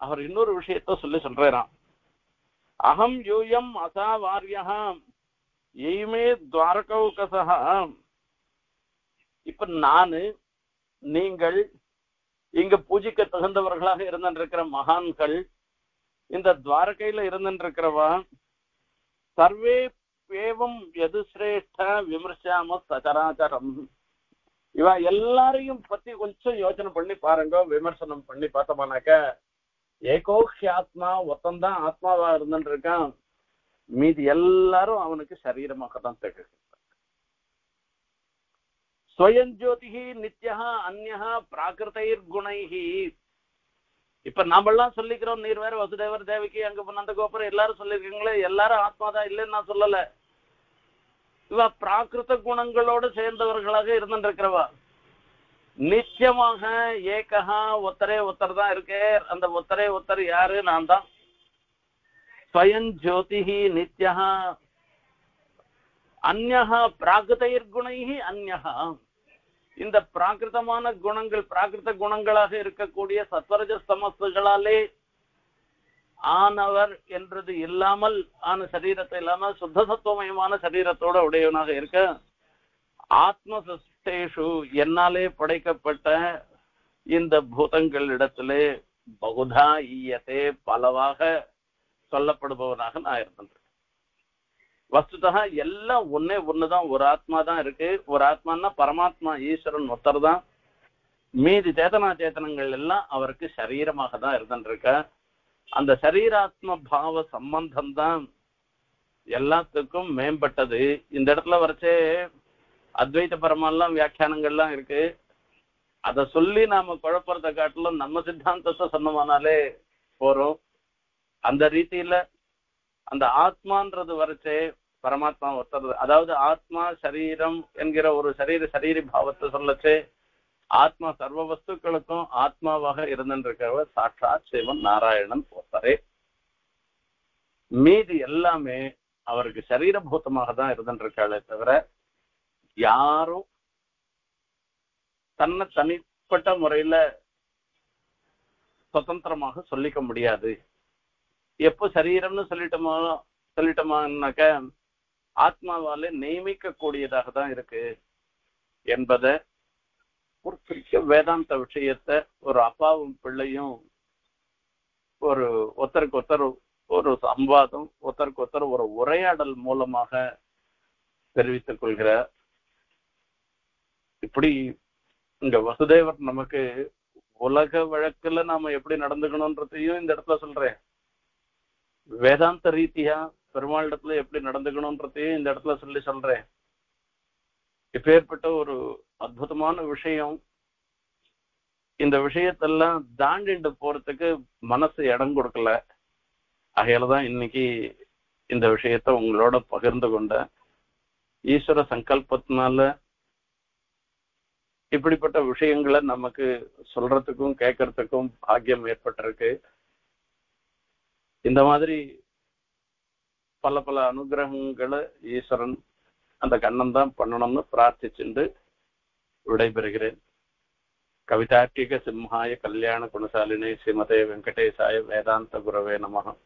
அவர் இன்னொரு விஷயத்த சொல்றாராம். அகம் யூயம் அசாவார்யா எய்மே துவாரகௌகசா. இப்ப நீங்கள் இங்க பூஜிக்க தகுந்தவர்களாக இருந்திருக்கிற மகான்கள், இந்த துவாரகையில இருந்திருக்கிறவா, சர்வே ஏவம் எது சிரேஷ்ட விமர்சாம சச்சராச்சரம். இவ எல்லாரையும் பத்தி கொஞ்சம் யோசனை பண்ணி பாருங்க, விமர்சனம் பண்ணி பார்த்தோம்னாக்க ஏகோஹ்யாத்மா ஒத்தந்தான் ஆத்மாவா இருந்துட்டு இருக்கான், மீதி எல்லாரும் அவனுக்கு சரீரமாக தான் திகழ்கிறார். ஸ்வயம் ஜோதிஹி நித்யா அந்யஹா பிராகிருதைர் குணைஹி. இப்ப நாமெல்லாம் சொல்லிக்கிறோம், நீர் வேற வசுதேவர் தேவகி அங்க நந்த கோபுரம் எல்லாரும் சொல்லிருக்கீங்களே, எல்லாரும் ஆத்மாதான் இல்லைன்னு நான் சொல்லல. இவ பிராகிருத குணங்களோடு சேர்ந்தவர்களாக இருந்திருக்கிறவா. நிச்சயமாக ஏகஹா ஒத்தரே ஒத்தர் தான் இருக்கே. அந்த ஒத்தரே ஒத்தர் யாரு? நான் தான். ஸ்வயம் ஜோதிஹி நித்யா அந்யஹா பிராகிருதைர் குணைஹி அந்யஹா. இந்த பிராகிருதமான குணங்கள், பிராகிருத குணங்களாக இருக்கக்கூடிய சத்வரஜஸ்தமஸ்துகளாலே ஆனவர் என்றது இல்லாமல், ஆன சரீரத்தை இல்லாமல் சுத்த சத்துவமயமான சரீரத்தோட உடையவனாக இருக்க, ஆத்ம சிருஷ்டேஷு என்னாலே படைக்கப்பட்ட இந்த பூதங்களிடத்திலே பகுதா ஈயத்தே பலவாக சொல்லப்படுபவனாக நான் இருந்தேன். வஸ்துதா எல்லாம் ஒன்னே ஒண்ணுதான், ஒரு ஆத்மா தான் இருக்கு. ஒரு ஆத்மான்னா பரமாத்மா ஈஸ்வரன் ஒருத்தர் தான். மீதி சேதனா சேத்தனங்கள் எல்லாம் அவருக்கு சரீரமாக தான் இருந்துருக்க. அந்த சரீராத்ம பாவ சம்பந்தம் தான் எல்லாத்துக்கும் மேம்பட்டது. இந்த இடத்துல வரைச்சே அத்வைத பரமெல்லாம் வியாக்கியானங்கள்லாம் இருக்கு. அதை சொல்லி நாம குழப்பறத காட்டிலும் நம்ம சித்தாந்தத்தை சொன்னோம்னாலே போறோம். அந்த ரீதியில அந்த ஆத்மான்றது வரைச்சே பரமாத்மா ஒருத்தர், அதாவது ஆத்மா சரீரம் என்கிற ஒரு சரீரி பாவத்தை சொல்லச்சே ஆத்மா சர்வ வஸ்துக்களுக்கும் ஆத்மாவாக இருந்திருக்கிறவர் சாட்சாத் சிவன் நாராயணன் ஒருத்தரே. மீதி எல்லாமே அவருக்கு சரீரபூதமாக தான் இருந்திருக்காளே தவிர யாரும் தன்னை தனிப்பட்ட முறையில சுதந்திரமாக சொல்லிக்க முடியாது. எப்போ சரீரம்னு சொல்லிட்டோமானாக்க ஆத்மாவாலே நியமிக்க கூடியதாக தான் இருக்கு என்பதை ஒரு பெரிய வேதாந்த விஷயத்தை ஒரு அப்பாவும் பிள்ளையும் ஒரு ஒருத்தருக்கு ஒருத்தர் ஒரு சம்வாதம், ஒருத்தருக்கு ஒருத்தர் ஒரு உரையாடல் மூலமாக தெரிவித்துக் கொள்கிறார். இப்படி இங்க வசுதேவர் நமக்கு உலக வழக்குல நாம எப்படி நடந்துக்கணும்ன்றதையும் இந்த இடத்துல சொல்றேன். வேதாந்த ரீதியா பெருமாள் இடத்துல எப்படி நடந்துக்கணும்ன்றதையும் இந்த இடத்துல சொல்றேன். இப்பேற்பட்ட ஒரு அற்புதமான விஷயம். இந்த விஷயத்தெல்லாம் தாண்டிட்டு போறதுக்கு மனசு இடம் கொடுக்கல. ஆகையாலதான் இன்னைக்கு இந்த விஷயத்த உங்களோட பகிர்ந்து கொண்ட. ஈஸ்வர சங்கல்பத்தினால இப்படிப்பட்ட விஷயங்களை நமக்கு சொல்றதுக்கும் கேட்கறதுக்கும் பாக்கியம் ஏற்பட்டிருக்கு. இந்த மாதிரி பல பல அனுகிரகங்களை ஈஸ்வரன் அந்த கண்ணன் தான் பண்ணணும்னு பிரார்த்திச்சுண்டு விடைபெறுகிறேன். கவிதார்க்கிக சிம்ஹாய கல்யாண குணசாலினி ஸ்ரீமதே வெங்கடேசாய வேதாந்த குரவே நமஹ.